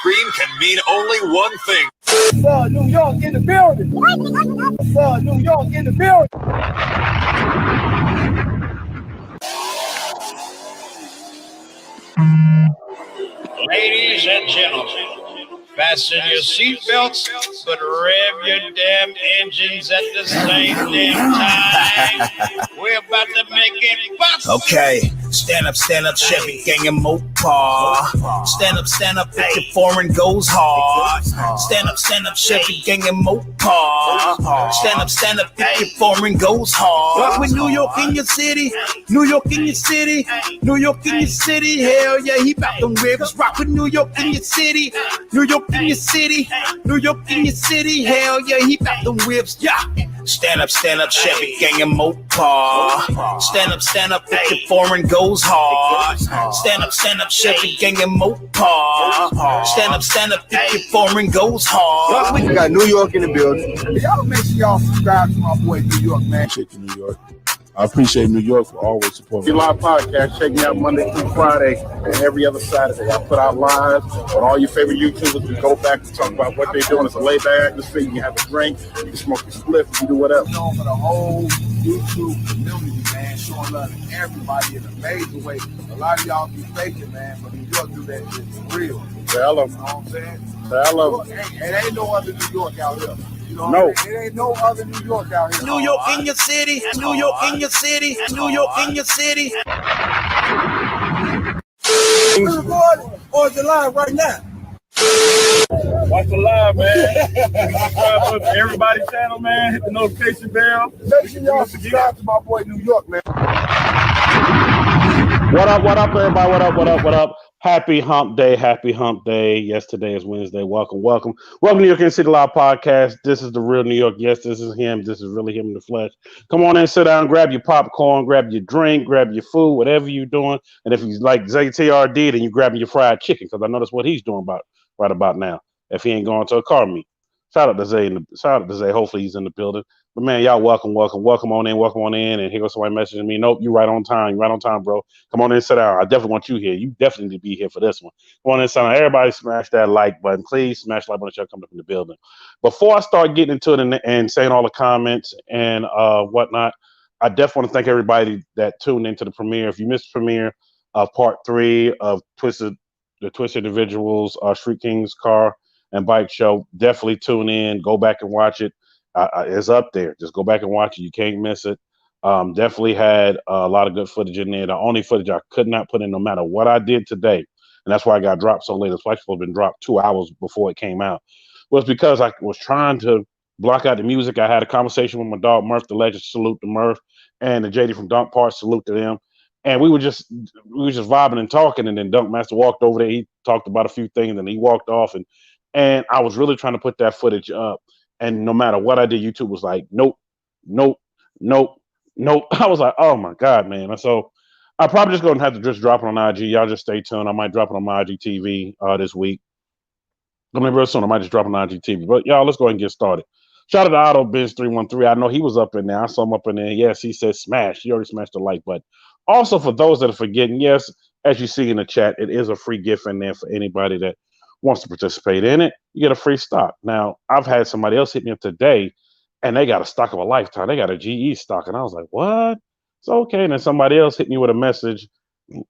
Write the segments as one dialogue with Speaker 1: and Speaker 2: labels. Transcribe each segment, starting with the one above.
Speaker 1: screen can mean only one thing.
Speaker 2: New York in the building. New York in the building.
Speaker 3: Ladies and gentlemen, fasten your seatbelts, but rev your damn engines at the same damn time. We're about to make it bust.
Speaker 4: Okay, stand up, Chevy gang and Mopar. Stand up, if your foreign goes hard. Stand up, Chevy gang and Mopar. Stand up, if your foreign goes hard. Rock with New York in your city, New York in your city, New York in your city. Hell yeah, he bout them rivers. Rock with New York in your city, New York in your city, New York in your city. Hell yeah, he bout them whips. Yeah. Stand up, Chevy gang and Mopar. Stand up, if your foreign goes hard. Stand up, Chevy gang and Mopar. Stand up, if your foreign goes hard.
Speaker 2: We got New York in the building. Y'all make sure y'all subscribe to my boy New York, man.
Speaker 5: Appreciate New York. I appreciate New York for always supporting
Speaker 6: me. Live podcast. Check me out Monday through Friday and every other Saturday. I put out live on all your favorite YouTubers. We go back and talk about what they're doing. It's a laid-back atmosphere. You can have a drink, you can smoke a split, you can do whatever.
Speaker 2: For the whole YouTube community, man, showing love to everybody in an amazing way. A lot of y'all be faking, man, but New York do that shit for real.
Speaker 6: Say hello.
Speaker 2: You know what I'm saying?
Speaker 6: Say hello.
Speaker 2: It ain't no other New York out here. You know
Speaker 6: no.
Speaker 2: It ain't no other New York out here.
Speaker 4: New York in your city, New York in your city, New York in your city.
Speaker 2: Is it recording or is it live right now?
Speaker 6: Watch the live, man. Subscribe to everybody's channel, man. Hit the notification bell.
Speaker 2: Make sure y'all subscribe to my boy New York, man.
Speaker 5: What up, everybody? What up? Happy hump day. Yes, today is Wednesday. Welcome to New York City Live Podcast. This is the real New York. Yes, this is him. This is really him in the flesh. Come on in, sit down, grab your popcorn, grab your drink, grab your food, whatever you're doing. And if you like ZTRD, then you're grabbing your fried chicken, because I know that's what he's doing right about now. If he ain't going to a car meet. Shout out to Zay. Hopefully he's in the building. But man, y'all welcome on in. And here goes somebody messaging me. Nope, you right on time, bro. Come on in, sit down. I definitely want you here. You definitely need to be here for this one. Come on in, sit down. Everybody smash that like button. Please smash the like button. Coming up in the building. Before I start getting into it and saying all the comments and whatnot, I definitely want to thank everybody that tuned into the premiere. If you missed the premiere of part 3 of the Twisted Individuals, Street Kings car and bike show, definitely tune in. Go back and watch it. It's up there. Just go back and watch it. You can't miss it. Definitely had a lot of good footage in there. The only footage I could not put in, no matter what I did today, and that's why I got dropped so late. It's supposed to have been dropped 2 hours before it came out, was because I was trying to block out the music. I had a conversation with my dog Murph the Legend, salute to Murph, and the JD from Dunk Parts, salute to them. And we were just vibing and talking, and then Dunk Master walked over there. He talked about a few things, and he walked off, and I was really trying to put that footage up. And no matter what I did, YouTube was like, nope. I was like, oh my God, man. And so I'm probably just going to have to just drop it on IG. Y'all just stay tuned. I might drop it on my IGTV this week. I mean, real soon, I might just drop it on IGTV. But y'all, let's go ahead and get started. Shout out to Otto Benz 313. I know he was up in there. I saw him up in there. Yes, he said smash. He already smashed the like button. Also, for those that are forgetting, yes, as you see in the chat, it is a free gift in there for anybody that wants to participate in it. You get a free stock. Now, I've had somebody else hit me up today, and they got a stock of a lifetime. They got a GE stock, and I was like, what? It's okay. And then somebody else hit me with a message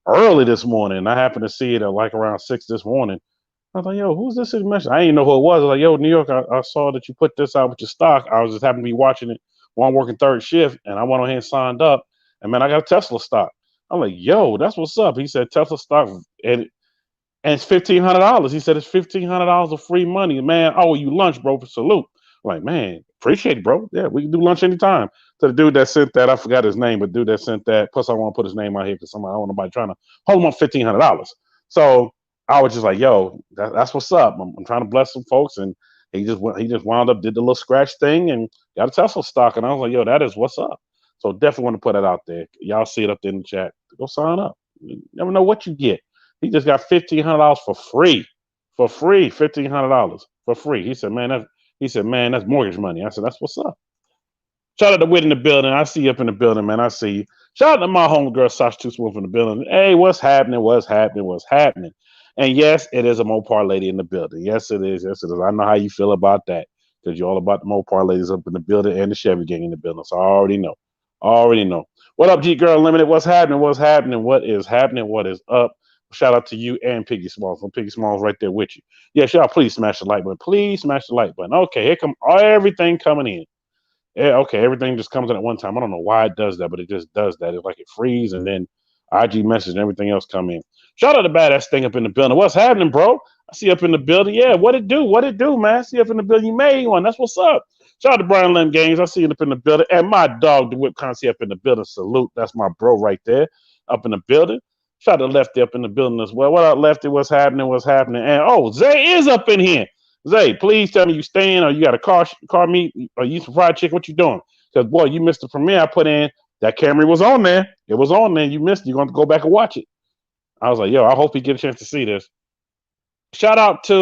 Speaker 5: early this morning. I happened to see it at like around 6 this morning. I was like, yo, who's this message? I didn't know who it was. I was like, yo, New York, I saw that you put this out with your stock. I was just happened to be watching it while I'm working third shift, and I went on here and signed up. And man, I got a Tesla stock. I'm like, yo, that's what's up. He said Tesla stock, and it's $1,500. He said it's $1,500 of free money. Man, I owe you lunch, bro, for salute. I'm like, man, appreciate it, bro. Yeah, we can do lunch anytime. To the dude that sent that, I forgot his name, but dude that sent that, plus I want to put his name out here because I don't want nobody trying to hold him on $1,500. So I was just like, yo, that's what's up. I'm trying to bless some folks, and he just wound up, did the little scratch thing and got a Tesla stock. And I was like, yo, that is what's up. So definitely want to put that out there. Y'all see it up there in the chat. Go sign up. You never know what you get. He just got $1,500 for free. For free, $1,500 for free. He said, man, that's mortgage money. I said, that's what's up. Shout out to Whit in the building. I see you up in the building, man. I see you. Shout out to my homegirl, Sasha Too Smooth in the building. Hey, what's happening? And yes, it is a Mopar lady in the building. Yes, it is. Yes, it is. I know how you feel about that because you're all about the Mopar ladies up in the building and the Chevy gang in the building. So I already know. Already know. What up, G Girl Limited? What's happening? What's happening? What is happening? What is up? Shout out to you and Piggy Smalls. Piggy Smalls right there with you. Yes, y'all, please smash the like button. Please smash the like button. Okay, here come everything coming in. Yeah, okay, everything just comes in at one time. I don't know why it does that, but it just does that. It's like it freezes and then IG message and everything else come in. Shout out to Badass Thing up in the building. What's happening, bro? I see you up in the building. Yeah, what it do? What it do, man? I see you up in the building. You made one. That's what's up. Shout out to Brian Lim Games. I see you up in the building. And my dog, the Whip Concy, up in the building. Salute. That's my bro right there up in the building. Shout out to Lefty up in the building as well. What up, Lefty? What's happening? What's happening? And oh, Zay is up in here. Zay, please tell me you staying or you got a car meet or you some fried chicken. What you doing? Because, boy, you missed the premiere I put in. That Camry was on there. It was on there. You missed it. You're going to go back and watch it. I was like, yo, I hope he get a chance to see this. Shout out to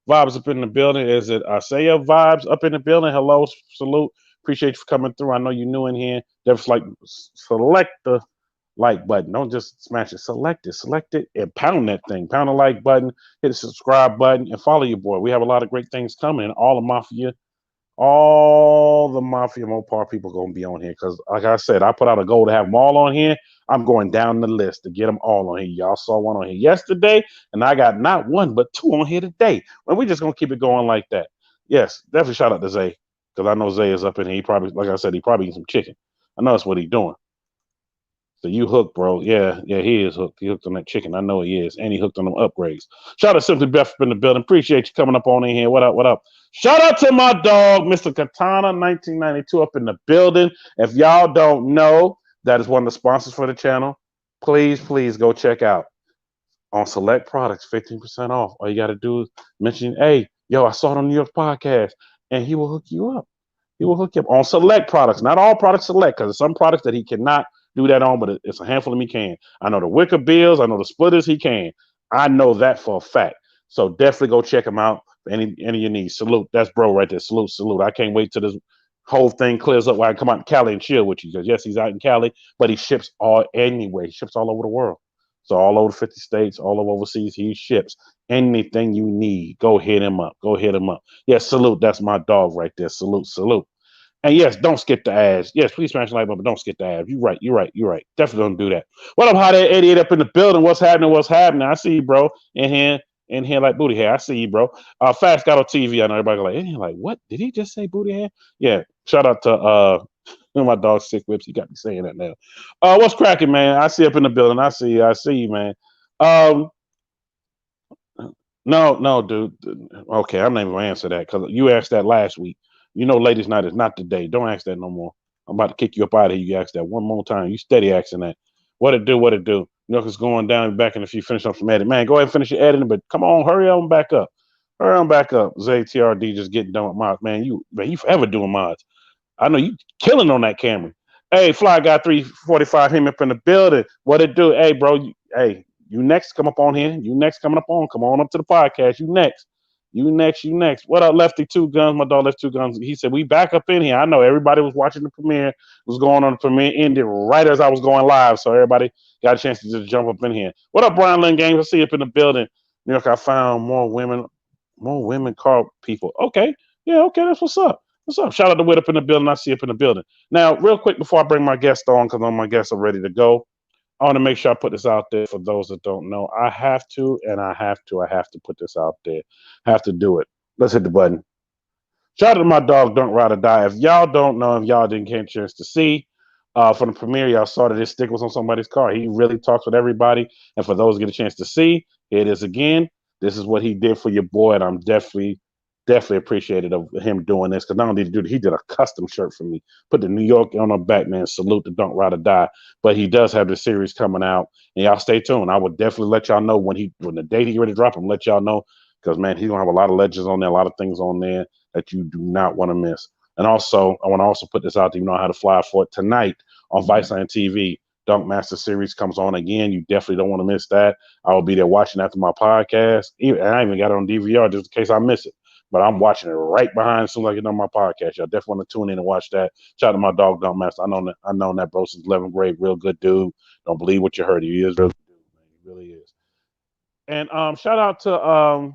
Speaker 5: Vibes up in the building. Is it Isaiah Vibes up in the building? Hello, salute. Appreciate you for coming through. I know you're new in here. Just like select the like button. Don't just smash it. Select it, and pound that thing. Pound the like button, hit the subscribe button, and follow your boy. We have a lot of great things coming. All the Mafia Mopar people gonna be on here because, like I said, I put out a goal to have them all on here. I'm going down the list to get them all on here. Y'all saw one on here yesterday, and I got not one but two on here today. And we just gonna keep it going like that. Yes, definitely shout out to Zay because I know Zay is up in here. He probably, like I said, he probably eating some chicken. I know that's what he's doing. So you hooked, bro. Yeah, he is hooked. He hooked on that chicken. I know he is. And he hooked on them upgrades. Shout out to Simply Beth up in the building. Appreciate you coming up on in here. What up, what up? Shout out to my dog, Mr. Katana 1992 up in the building. If y'all don't know, that is one of the sponsors for the channel. Please go check out. On select products, 15% off. All you got to do is mention, hey, yo, I saw it on New York podcast. And he will hook you up. He will hook you up on select products. Not all products select, because there's some products that he cannot do that on, but it's a handful of them he can. I know the Wicker Bills, I know the splitters he can. I know that for a fact. So definitely go check him out for any of your needs. Salute. That's bro right there. Salute. I can't wait till this whole thing clears up where I can come out in Cali and chill with you. Because yes, he's out in Cali, but he ships all over the world. So all over the 50 states, all over overseas, he ships anything you need. Go hit him up. Yes, salute. That's my dog right there. Salute. And yes, don't skip the ads. Yes, please smash the like button, but don't skip the ads. You're right. Definitely don't do that. What up, Hot 88 up in the building? What's happening? I see you, bro. In here like booty hair. I see you, bro. Fast got on TV. I know everybody like, in here like, what? Did he just say booty hair? Yeah. Shout out to my dog Sick Whips. He got me saying that now. What's cracking, man? I see you up in the building. I see you, man. No, dude. Okay, I'm not even gonna answer that because you asked that last week. You know, ladies' night is not today. Don't ask that no more. I'm about to kick you up out of here. You ask that one more time. You steady asking that. What it do? You know, it's going down back in a few. Finish up some editing. Man, go ahead and finish your editing, but come on, hurry on back up. Zay TRD just getting done with mods. Man, you forever doing mods. I know you killing on that camera. Hey, Fly Guy 345, him up in the building. What it do? Hey, bro. You next. Come up on here. You next coming up on. Come on up to the podcast. You next. What up, Lefty 2 Guns? My dog Lefty 2 Guns. He said, we back up in here. I know everybody was watching the premiere, was going on the premiere, ended right as I was going live. So everybody got a chance to just jump up in here. What up, Brian Lynn Games? I see you up in the building. New York, I found more women car people. Okay. Yeah, okay, that's what's up. Shout out to Whit up in the building. I see you up in the building. Now, real quick before I bring my guest on, because all my guests are ready to go, I want to make sure I put this out there for those that don't know. I have to put this out there. I have to do it. Let's hit the button. Shout out to my dog, Don't Ride or Die. If y'all don't know, if y'all didn't get a chance to see, from the premiere, y'all saw that his stick was on somebody's car. He really talks with everybody. And for those who get a chance to see, here it is again. This is what he did for your boy, and I'm definitely appreciated of him doing this, because not only did he did a custom shirt for me, put the New York on the back, man. Salute to Don't Ride or Die. But he does have the series coming out, and y'all stay tuned. I will definitely let y'all know when the date he ready to drop him. Let y'all know, because man, he's gonna have a lot of legends on there, a lot of things on there that you do not want to miss. And also, I want to also put this out there. You know how to fly for it tonight on Viceland TV. Dunk Master Series comes on again. You definitely don't want to miss that. I will be there watching after my podcast. And I even got it on DVR just in case I miss it. But I'm watching it right behind as soon as I get on my podcast. Y'all definitely want to tune in and watch that. Shout out to my dog, Dunk Master. I know that bro since 11th grade. Real good dude. Don't believe what you heard. He is real good dude, man. He really is. And shout out to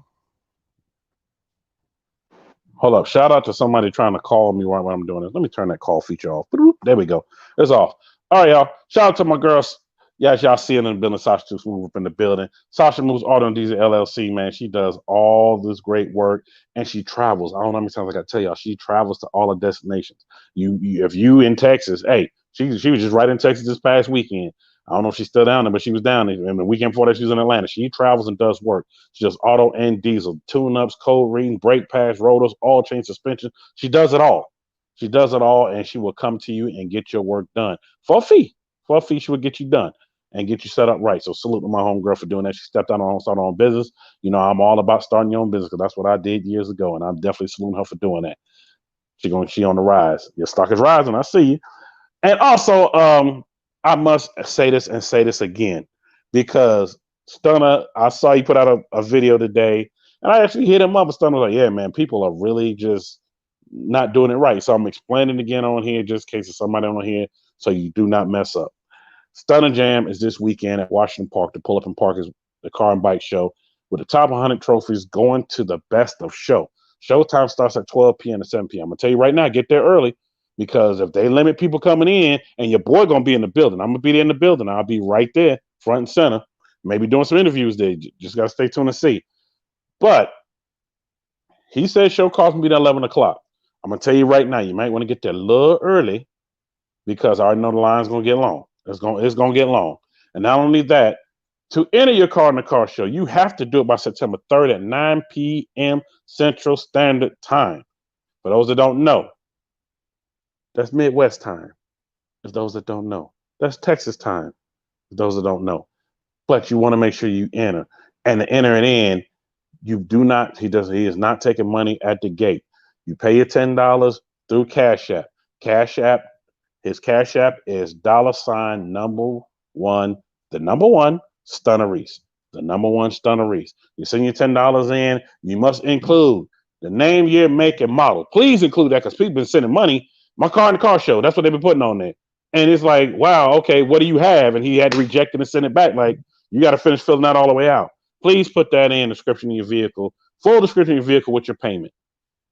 Speaker 5: hold up. Shout out to somebody trying to call me while I'm doing this. Let me turn that call feature off. There we go. It's off. All right, y'all. Shout out to my girls. Yeah, as y'all see in the building, Sasha Tooks move up in the building. Sasha Moves Auto and Diesel LLC, man. She does all this great work and she travels. I don't know how many times I got to tell y'all. She travels to all the destinations. If you in Texas, hey, she was just right in Texas this past weekend. I don't know if she's still down there, but she was down there. And the weekend before that, she was in Atlanta. She travels and does work. She does auto and diesel, tune-ups, code reading, brake pads, rotors, all chain suspension. She does it all. She does it all, and she will come to you and get your work done for a fee. For a fee, she will get you done and get you set up right. So salute to my homegirl for doing that. She stepped out on starting her own business. You know, I'm all about starting your own business because that's what I did years ago, and I'm definitely saluting her for doing that. She on the rise. Your stock is rising. I see you. And also, I must say this and say this again because Stunner, I saw you put out a video today, and I actually hit him up. And Stunner was like, "Yeah, man, people are really just not doing it right." So I'm explaining again on here, just in case there's somebody on here, so you do not mess up. Stunner Jam is this weekend at Washington Park. The Pull Up and Park is the car and bike show with the top 100 trophies going to the best of show. Showtime starts at 12 p.m. to 7 p.m. I'm gonna tell you right now, get there early because if they limit people coming in, and your boy gonna be in the building, I'm gonna be there in the building. I'll be right there, front and center. Maybe doing some interviews there. Just gotta stay tuned and see. But he said show calls can be there 11 o'clock. I'm gonna tell you right now, you might want to get there a little early because I already know the line's gonna get long. It's gonna get long. And not only that, to enter your car in the car show, you have to do it by September 3rd at 9 p.m. Central Standard Time. For those that don't know, that's Midwest time. For those that don't know, that's Texas time. For those that don't know, but you want to make sure you enter. And to enter it in, you do not. He is not taking money at the gate. You pay your $10 through Cash App. Cash App. His Cash App is $1, the number one Stunner Reese. The number one Stunner Reese. You send your $10 in, you must include the name, year, make, and model. Please include that because people been sending money. My car in the car show. That's what they've been putting on there. And it's like, wow, okay, what do you have? And he had to reject it and send it back. Like, you got to finish filling that all the way out. Please put that in the description of your vehicle, full description of your vehicle with your payment.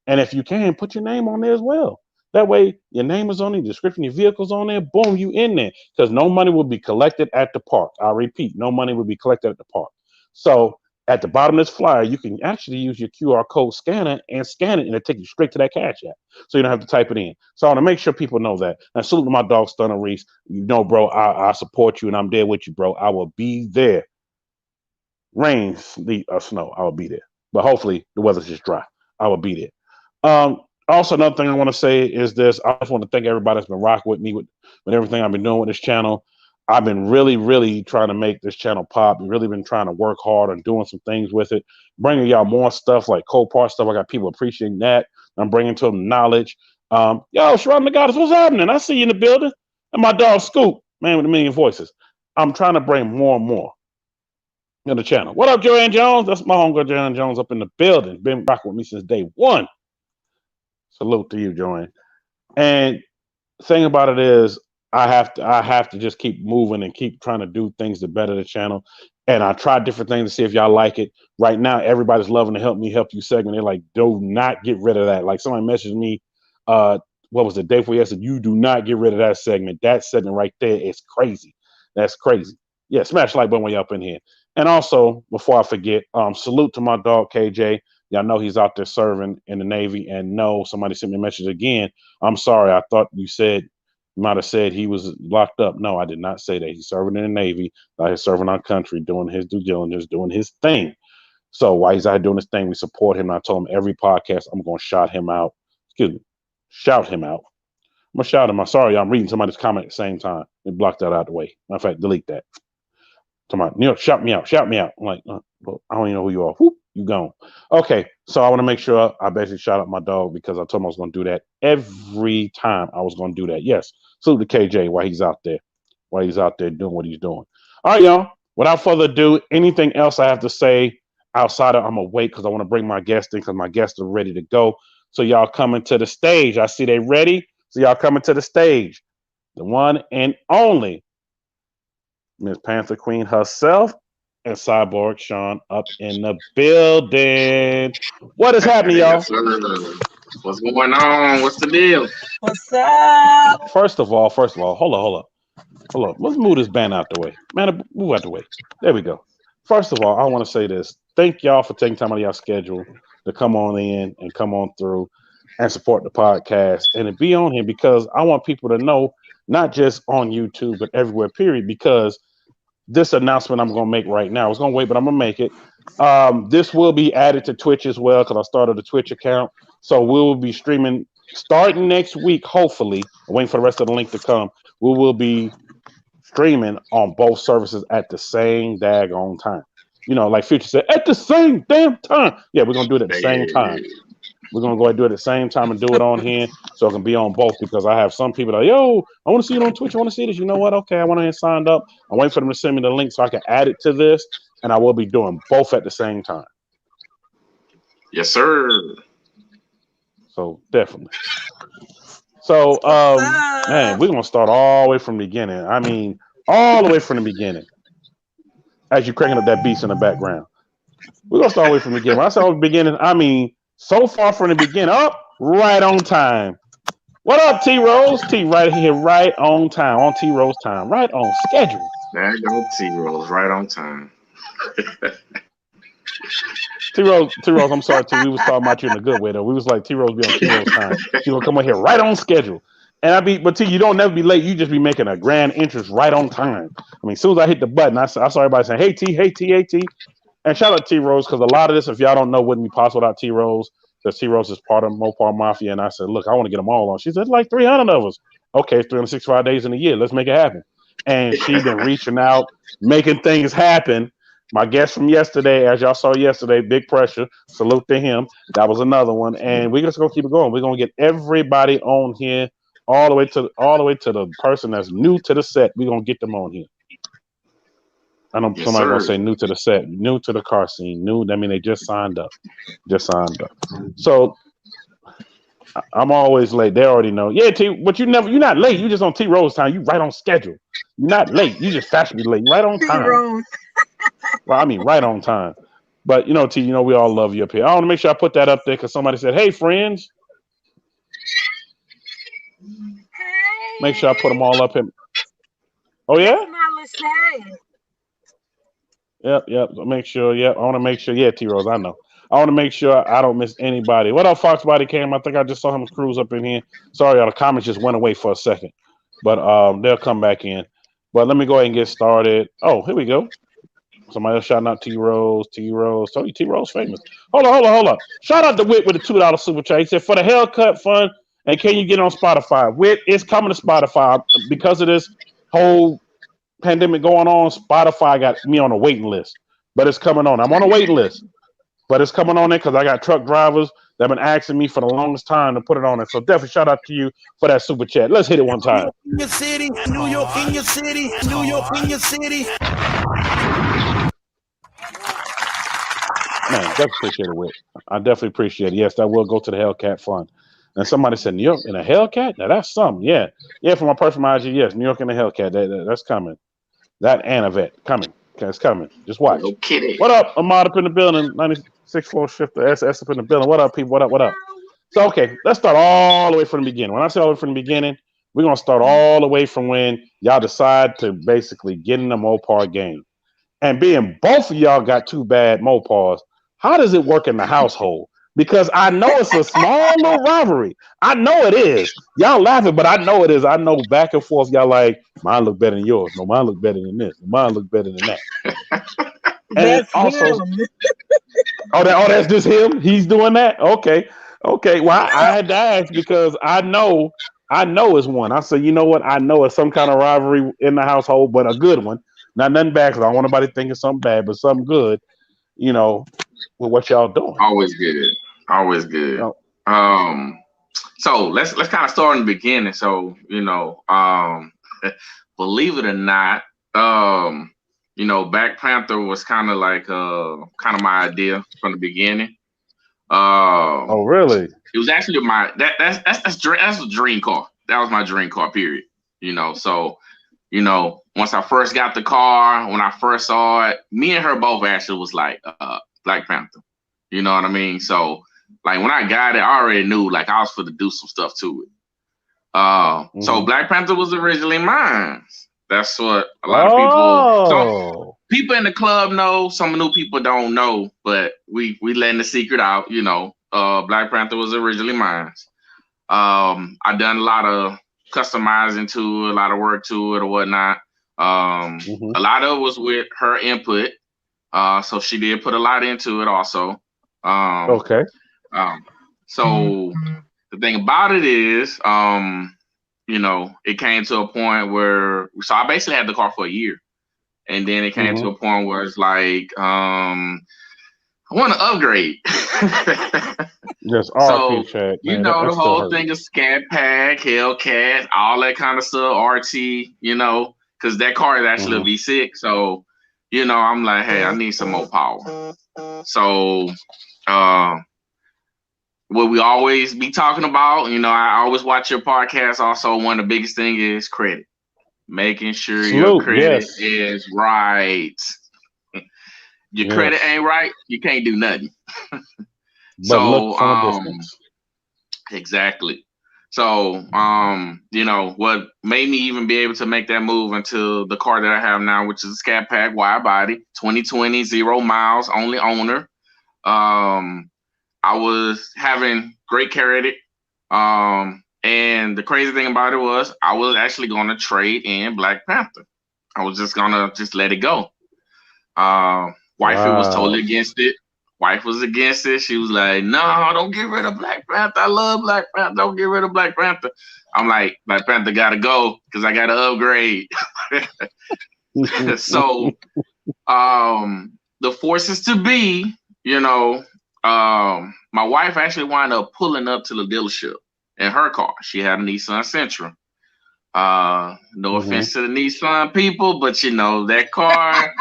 Speaker 5: And if you can, put your name on there as well. That way, your name is on the description, your vehicle's on there, boom, you in there. Because no money will be collected at the park. I repeat, no money will be collected at the park. So at the bottom of this flyer, you can actually use your QR code scanner and scan it, and it'll take you straight to that Cash App. So you don't have to type it in. So I want to make sure people know that. And salute to my dog, Stunner Reese. You know, bro, I support you, and I'm there with you, bro. I will be there. Rain, sleet, or snow, I will be there. But hopefully the weather's just dry. I will be there. Also, another thing I want to say is this. I just want to thank everybody that's been rocking with me with everything I've been doing with this channel. I've been really, really trying to make this channel pop. Really been trying to work hard on doing some things with it, bringing y'all more stuff like Copart stuff. I got people appreciating that. I'm bringing to them knowledge. Yo, Sharon the Goddess, what's happening? I see you in the building. And my dog Scoop, man with a million voices. I'm trying to bring more and more on the channel. What up, Joanne Jones? That's my homegirl, Joanne Jones, up in the building. Been rocking with me since day one. Salute to you, Joanne. And the thing about it is, I have to just keep moving and keep trying to do things to better the channel. And I tried different things to see if y'all like it. Right now, everybody's loving the Help Me Help You segment. They're like, do not get rid of that. Like somebody messaged me, what was the day before yesterday? You do not get rid of that segment. That segment right there is crazy. That's crazy. Yeah, smash the like button when you're up in here. And also, before I forget, salute to my dog KJ. Y'all know he's out there serving in the Navy. And no, somebody sent me a message again. I'm sorry. I thought you might have said he was locked up. No, I did not say that. He's serving in the Navy. He's serving our country, doing his due diligence, doing his thing. So while he's out doing his thing, we support him. I told him every podcast I'm going to shout him out. I'm going to shout him out. Sorry, I'm reading somebody's comment at the same time. They blocked that out of the way. Matter of fact, delete that. Tomorrow, Neil, shout me out. I'm like, well, I don't even know who you are. Whoop, you gone. Okay, so I want to make sure I basically shout out my dog because I told him I was going to do that every time I was going to do that. Yes, salute to KJ while he's out there doing what he's doing. All right, y'all. Without further ado, anything else I have to say outside of I'm going to wait because I want to bring my guests in because my guests are ready to go. So y'all coming to the stage. I see they ready. So y'all coming to the stage. The one and only Miss Panther Queen herself, and CyBORGSHAUN up in the building. What is happening, y'all?
Speaker 7: Yes, sir. What's going on? What's the deal?
Speaker 8: What's up?
Speaker 5: First of all, hold on. Let's move this band out the way. Man, move out the way. There we go. First of all, I want to say this. Thank y'all for taking time out of y'all schedule to come on in and come on through and support the podcast and to be on here, because I want people to know, not just on YouTube, but everywhere, period, because this announcement I'm going to make right now, I was going to wait, but I'm going to make it. This will be added to Twitch as well, because I started a Twitch account. So we will be streaming starting next week, hopefully. I'm waiting for the rest of the link to come. We will be streaming on both services at the same daggone time. You know, like Future said, at the same damn time. Yeah, we're going to do it at the same time. We're going to go ahead and do it at the same time and do it on here so it can be on both, because I have some people that, yo, I want to see it on Twitch. I want to see this. You know what? Okay, I went ahead and signed up. I'm waiting for them to send me the link so I can add it to this, and I will be doing both at the same time.
Speaker 7: Yes, sir.
Speaker 5: So definitely. So, man, we're going to start all the way from the beginning. I mean, all the way from the beginning. As you're cranking up that beats in the background. We're going to start all the way from the beginning. When I say all the beginning, I mean so far from the beginning. Up, right on time. What up, T-Rose? T right here, right on time. On T-Rose time. Right on schedule.
Speaker 7: There you go, T-Rose. Right on time.
Speaker 5: T-Rose, I'm sorry, T. We was talking about you in a good way, though. We was like, T-Rose be on T-Rose time. She's going to come on here right on schedule. And but T, you don't never be late. You just be making a grand entrance right on time. I mean, as soon as I hit the button, I saw everybody saying, hey, T, hey, T, hey, T. And shout out to T-Rose, because a lot of this, if y'all don't know, wouldn't be possible without T-Rose, because T-Rose is part of Mopar Mafia. And I said, look, I want to get them all on. She said, like 300 of us. Okay, 365 days in a year. Let's make it happen. And she's been reaching out, making things happen. My guest from yesterday, as y'all saw yesterday, Big Pressure. Salute to him. That was another one. And we're just going to keep it going. We're going to get everybody on here, all the way to the person that's new to the set. We're going to get them on here. I know somebody going to say new to the set, new to the car scene, new. I mean, they just signed up. So I'm always late. They already know. Yeah, T, but you're not late. You just on T-Rose time. You right on schedule. You're not late. You just fashionably late. Right on time. Well, I mean, right on time. But, you know, T, you know, we all love you up here. I want to make sure I put that up there because somebody said, hey, friends. Make sure I put them all up here. Oh, yeah? Yep. Make sure. Yep. I want to make sure. Yeah, T-Rose, I know. I want to make sure I don't miss anybody. What up, Fox Body Cam? I think I just saw him cruise up in here. Sorry, y'all. The comments just went away for a second. But they'll come back in. But let me go ahead and get started. Oh, here we go. Somebody else shouting out T-Rose. Told you T-Rose famous. Hold on. Shout out to Whit with the $2 super chat. He said, for the haircut fund, and can you get on Spotify? Whit, it's coming to Spotify. Because of this whole pandemic going on, Spotify got me on a waiting list. But it's coming on. I'm on a waiting list. But it's coming on there because I got truck drivers that have been asking me for the longest time to put it on it. So definitely shout out to you for that super chat. Let's hit it one time.
Speaker 4: New York in your city.
Speaker 5: Man, definitely appreciate it, Whit. I definitely appreciate it. Yes, that will go to the Hellcat Fund. And somebody said, New York in a Hellcat? Now that's something. Yeah, for my personal IG, yes, New York in a Hellcat. That's coming. That and a vet coming. Okay, it's coming. Just watch.
Speaker 7: No kidding.
Speaker 5: What up? Ahmad up in the building. 96 floor shifter. SS up in the building. What up, people? What up? So, okay, let's start all the way from the beginning. When I say all the way from the beginning, we're going to start all the way from when y'all decide to basically get in the Mopar game. And being both of y'all got two bad Mopars, how does it work in the household? Because I know it's a small little rivalry. I know it is. Y'all laughing, but I know it is. I know back and forth, y'all like, mine look better than yours. No, mine look better than this. Mine look better than that. And also, that's just him? He's doing that? Okay. Well, I had to ask because I know it's one. I said, you know what? I know it's some kind of rivalry in the household, but a good one. Not nothing bad, because I don't want nobody thinking something bad, but something good, you know, with what y'all doing.
Speaker 7: Always good. Oh. So let's kind of start in the beginning. So, you know, believe it or not, you know, Black Panther was kind of like my idea from the beginning.
Speaker 5: Oh, really?
Speaker 7: It was actually that's a dream car. That was my dream car, period. You know, so you know, once I first got the car, when I first saw it, me and her both actually was like Black Panther. You know what I mean? So like when I got it, I already knew like I was for to do some stuff to it. So Black Panther was originally mine. That's what a lot of people. So people in the club know. Some new people don't know, but we letting the secret out. You know, Black Panther was originally mine. I done a lot of customizing to it, a lot of work to it or whatnot. A lot of it was with her input. So she did put a lot into it also. So the thing about it is, you know, it came to a point where, so I basically had the car for a year. And then it came to a point where it's like, I want to upgrade.
Speaker 5: Yes,
Speaker 7: so,
Speaker 5: Chad,
Speaker 7: you know, the whole thing is Scat Pack, Hellcat, all that kind of stuff, RT, you know, because that car is actually a V6. So, you know, I'm like, hey, I need some more power. So, what we always be talking about, you know, I always watch your podcast. Also, one of the biggest thing is credit. Making sure your credit is right. Your credit ain't right, you can't do nothing. So, exactly. So, you know, what made me even be able to make that move into the car that I have now, which is a Scat Pack wide body, 2020, 0 miles, only owner. I was having great credit. And the crazy thing about it was I was actually going to trade in Black Panther. I was just going to let it go. Wifey was totally against it. Wife was against it. She was like, no, don't get rid of Black Panther. I love Black Panther. Don't get rid of Black Panther. I'm like, Black Panther got to go because I got to upgrade. So the forces to be, you know, my wife actually wound up pulling up to the dealership in her car. She had a Nissan Sentra. No offense to the Nissan people, but you know, that car,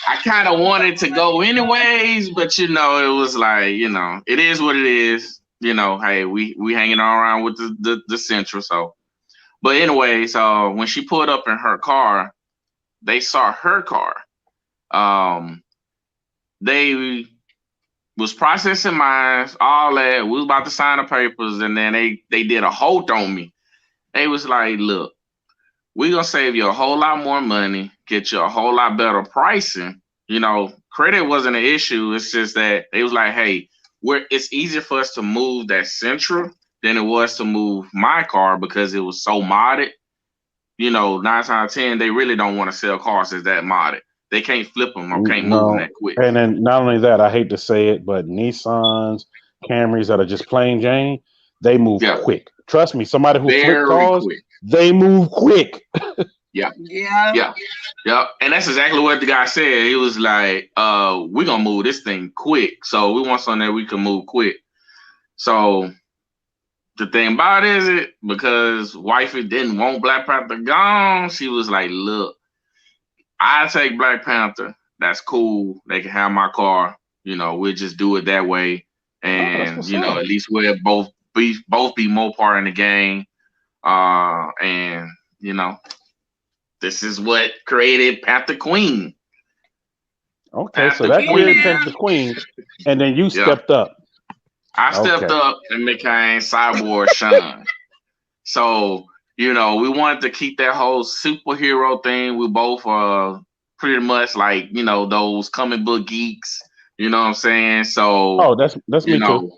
Speaker 7: I kind of wanted to go anyways, but you know, it was like, you know, it is what it is. You know, hey, we hanging around with the Sentra. So, but anyways, when she pulled up in her car, they saw her car. They was processing mine, all that. We was about to sign the papers, and then they did a hold on me. They was like, look, we're going to save you a whole lot more money, get you a whole lot better pricing. You know, credit wasn't an issue. It's just that they was like, hey, it's easier for us to move that Sentra than it was to move my car because it was so modded. You know, 9 times out of 10, they really don't want to sell cars that's that modded. They can't flip them or can't move them that quick.
Speaker 5: And then not only that, I hate to say it, but Nissans, Camrys that are just plain Jane, they move quick. Trust me, somebody who flip cars, they move quick.
Speaker 7: Yeah. And that's exactly what the guy said. He was like, we're going to move this thing quick. So we want something that we can move quick. So the thing about it is because wifey didn't want Black Panther gone, she was like, look, I take Black Panther. That's cool. They can have my car. You know, we'll just do it that way. And, you know, at least we'll both be Mopar in the game. And, you know, this is what created Pantherqu33n.
Speaker 5: Okay, so that created Pantherqu33n. And then you stepped up.
Speaker 7: I stepped up and became CYBORGSHAUN. So, you know, we wanted to keep that whole superhero thing. We both are pretty much like, you know, those comic book geeks. You know what I'm saying? So
Speaker 5: that's me too.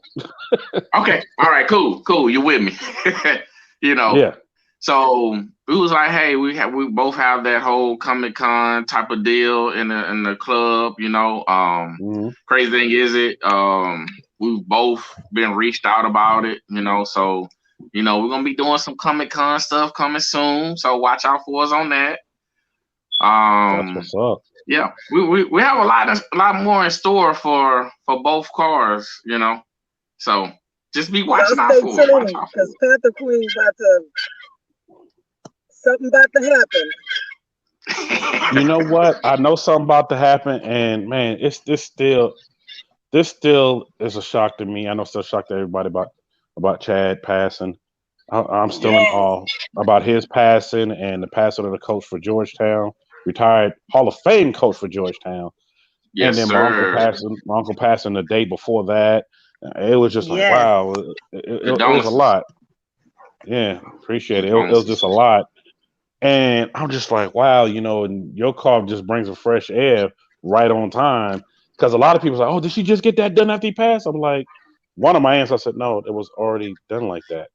Speaker 7: Okay, all right, cool. You with me? You know.
Speaker 5: Yeah.
Speaker 7: So we was like, hey, we both have that whole Comic-Con type of deal in the club. You know. Crazy thing is we've both been reached out about it. You know, so. You know, we're gonna be doing some Comic-Con stuff coming soon, so watch out for us on that.
Speaker 5: That's what's up.
Speaker 7: Yeah, we have a lot more in store for both cars, you know. So just be watching out for it.
Speaker 8: Because Pantherqu33n something about to happen.
Speaker 5: You know what? I know something about to happen, and man, this still is a shock to me. I know it's still a shock to everybody about Chad passing. I'm still in awe about his passing and the passing of the coach for Georgetown, retired Hall of Fame coach for Georgetown.
Speaker 7: Yes,
Speaker 5: And then
Speaker 7: sir.
Speaker 5: my uncle passing the day before that. It was just like,
Speaker 8: Yes.
Speaker 5: wow, it was a lot. Yeah, appreciate it. It was just a lot. And I'm just like, wow, and your call just brings a fresh air right on time. Because a lot of people say, oh, did she just get that done after he passed? I'm like, one of my answers, I said, no, it was already done like that.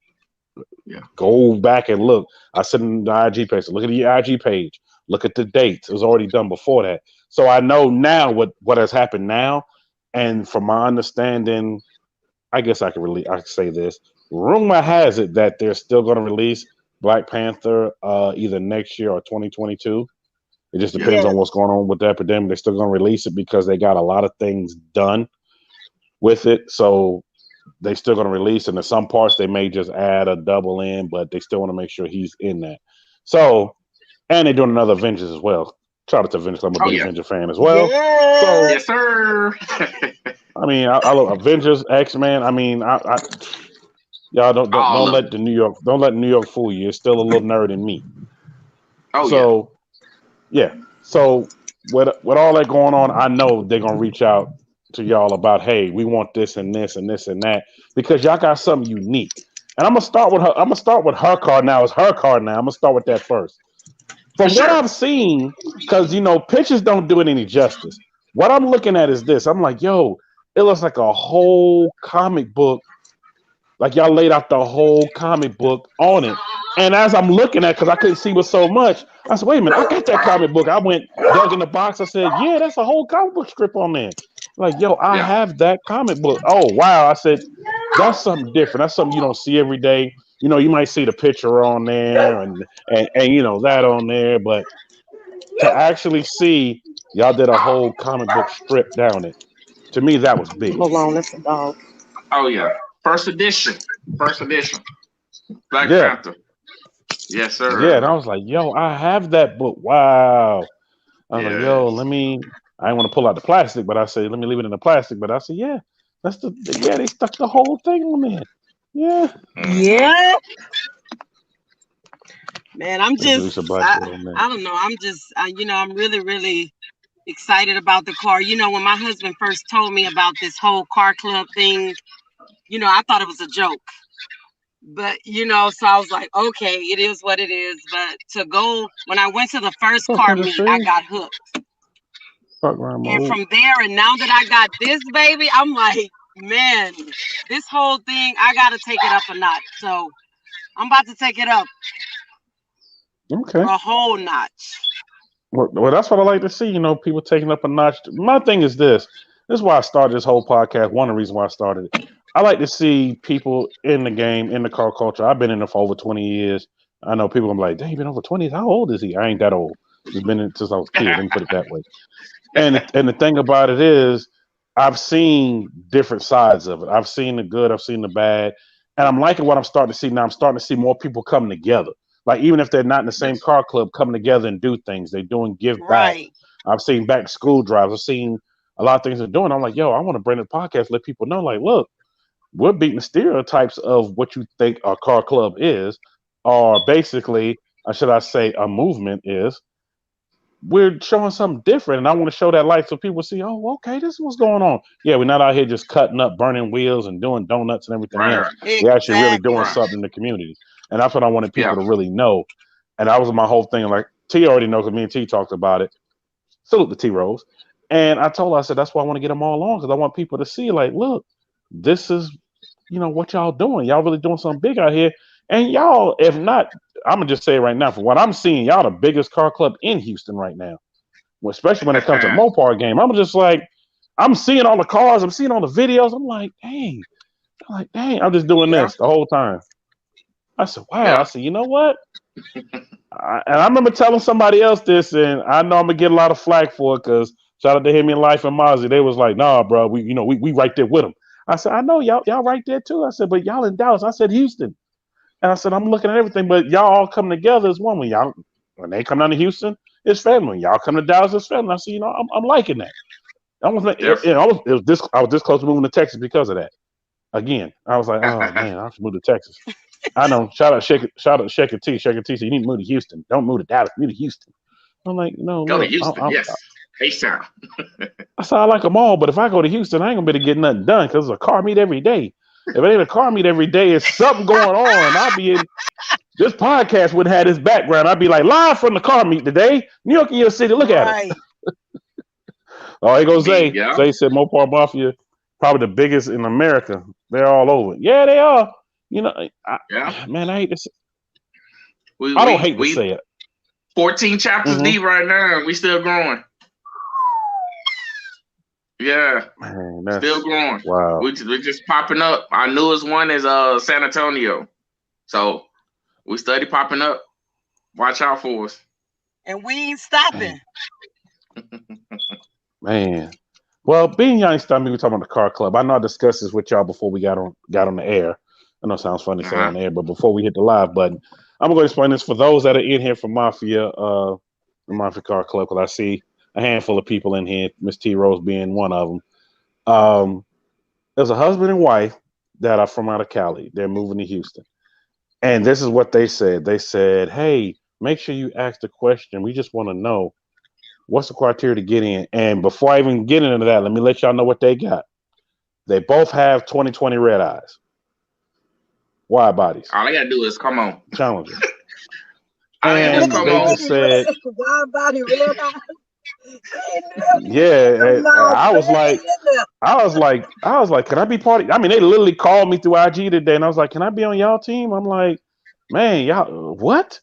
Speaker 7: Yeah.
Speaker 5: Go back and look. I said in the IG page, look at the IG page. Look at the dates. It was already done before that. So I know now what has happened now. And from my understanding, I guess I could say this. Rumor has it that they're still going to release Black Panther either next year or 2022. It just depends on what's going on with the epidemic. They're still going to release it because they got a lot of things done with it. So they still going to release, and in some parts they may just add a double in, but they still want to make sure he's in that. So, and they're doing another Avengers as well. Shout out to Avengers. I'm a big Avenger fan as well. So,
Speaker 7: yes, sir.
Speaker 5: I mean, I love Avengers, X-Men. I mean, y'all don't let New York fool you. It's still a little nerd in me. So with all that going on, I know they're gonna reach out to y'all about, hey, we want this and this and this and that, because y'all got something unique. And I'm gonna start with her. I'm gonna start with her card now. It's her card now. I'm gonna start with that first. From what I've seen, because pictures don't do it any justice. What I'm looking at is this. I'm like, yo, it looks like a whole comic book. Like y'all laid out the whole comic book on it. And as I'm looking at, because I couldn't see with so much, I said, wait a minute, I got that comic book. I went, dug in the box. I said, yeah, that's a whole comic book strip on there. Like, yo, I have that comic book. Oh, wow. I said, that's something different. That's something you don't see every day. You might see the picture on there and that on there. But to actually see y'all did a whole comic book strip down it, to me, that was big.
Speaker 8: Hold on, that's a dog.
Speaker 7: Oh, yeah. First edition. Black Panther. Yes, sir.
Speaker 5: Yeah, and I was like, yo, I have that book. Wow. I was like, yo, I didn't want to pull out the plastic, but I said, let me leave it in the plastic. But I said, yeah, they stuck the whole thing on there. Yeah.
Speaker 8: Yeah. Man, I'm just, I don't know. I'm just, I'm really, really excited about the car. When my husband first told me about this whole Carclub thing, I thought it was a joke. But, so I was like, okay, it is what it is. But when I went to the first car meet, I got hooked. And from there, and now that I got this baby, I'm like, man, this whole thing, I got to take it up a notch. So I'm about to take it up.
Speaker 5: Okay.
Speaker 8: A whole notch.
Speaker 5: Well, that's what I like to see, people taking up a notch. My thing is this. This is why I started this whole podcast. One of the reasons why I started it. I like to see people in the game, in the car culture. I've been in it for over 20 years. I know people are like, dang, you've been over 20 years. How old is he? I ain't that old. He's been in it since I was a kid. Let me put it that way. And the thing about it is, I've seen different sides of it. I've seen the good. I've seen the bad. And I'm liking what I'm starting to see now. I'm starting to see more people coming together. Like, even if they're not in the same car club, coming together and do things. They're doing give back.
Speaker 8: Right.
Speaker 5: I've seen back to school drives. I've seen a lot of things they're doing. I'm like, yo, I want to bring the podcast, let people know, like, look, we're beating the stereotypes of what you think a car club is, or basically, or should I say, a movement is. We're showing something different, and I want to show that light so people see, oh, okay, this is what's going on. Yeah, we're not out here just cutting up, burning wheels, and doing donuts and everything else.
Speaker 8: Exactly.
Speaker 5: We're actually really doing something in the community, and that's what I wanted people to really know. And that was my whole thing. Like, T already knows, because me and T talked about it. Salute the T Rose. And I told her, I said, that's why I want to get them all on, because I want people to see, like, look, this is, what y'all doing. Y'all really doing something big out here. And y'all, if not, I'm going to just say right now, for what I'm seeing, y'all the biggest car club in Houston right now. Well, especially when it comes to Mopar game. I'm just like, I'm seeing all the cars. I'm seeing all the videos. I'm like, dang. I'm just doing this the whole time. I said, wow. I said, you know what? And I remember telling somebody else this, and I know I'm going to get a lot of flack for it, because shout out to Him in Life and Mozzie. They was like, nah, bro, we right there with them. I said, I know y'all right there too. I said, but y'all in Dallas. I said, Houston. And I said, I'm looking at everything, but y'all all come together as one. When they come down to Houston, it's family. When y'all come to Dallas, it's family. I said, I'm liking that. I was this close to moving to Texas because of that. Again, I was like, oh man, I have to move to Texas. I know. Shout out Shaker T. Shaker T said, you need to move to Houston. Don't move to Dallas. Move to Houston. I'm like, no,
Speaker 7: Go
Speaker 5: look.
Speaker 7: to Houston. Yes. H-Town.
Speaker 5: I said, I like them all, but if I go to Houston, I ain't going to be able to get nothing done because it's a car meet every day. If it ain't a car meet every day, it's something going on. I'll be in. This podcast wouldn't have this background. I'd be like, live from the car meet today. New York in your city. Look at it. Oh, here goes Zay.
Speaker 7: Yeah.
Speaker 5: Zay said Mopar Mafia, probably the biggest in America. They're all over. Yeah, they are. You know, man, I hate to say I don't hate to say it.
Speaker 7: 14 chapters deep right now, and we still growing. Yeah,
Speaker 5: man,
Speaker 7: still growing.
Speaker 5: Wow.
Speaker 7: We're just popping up. Our newest one is San Antonio. So we steady popping up. Watch out for us.
Speaker 8: And we ain't stopping.
Speaker 5: Man. Well, being young stopping me, we're talking about the Carclub. I know I discussed this with y'all before we got on the air. I know it sounds funny to say on the air, but before we hit the live button, I'm going to explain this for those that are in here from Mafia, the Mafia Carclub, because I see a handful of people in here, Miss T. Rose being one of them. There's a husband and wife that are from out of Cali. They're moving to Houston. And this is what they said. They said, hey, make sure you ask the question. We just want to know what's the criteria to get in. And before I even get into that, let me let y'all know what they got. They both have 20/20 red eyes. Wide bodies.
Speaker 7: All I got to do is come on.
Speaker 5: Challenging.
Speaker 7: And
Speaker 5: they just said,
Speaker 8: wide body red eyes.
Speaker 5: Yeah, I was like, can I be part of? I mean, they literally called me through IG today, and I was like, can I be on y'all team? I'm like, man, y'all what?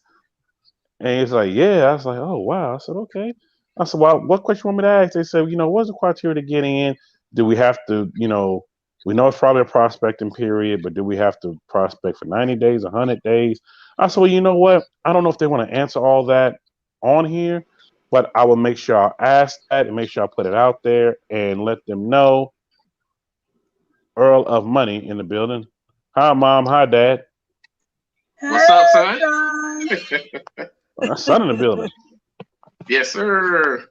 Speaker 5: And he's like, yeah. I was like, oh wow. I said, okay. I said, well, what question you want me to ask? They said, what's the criteria to get in? Do we have to, we know it's probably a prospecting period, but do we have to prospect for 90 days, 100 days? I said, well, you know what? I don't know if they want to answer all that on here. But I will make sure I ask that and make sure I put it out there and let them know. Earl of Money in the building. Hi, Mom. Hi, Dad.
Speaker 7: What's up, son?
Speaker 5: Son in the building.
Speaker 7: Yes, sir.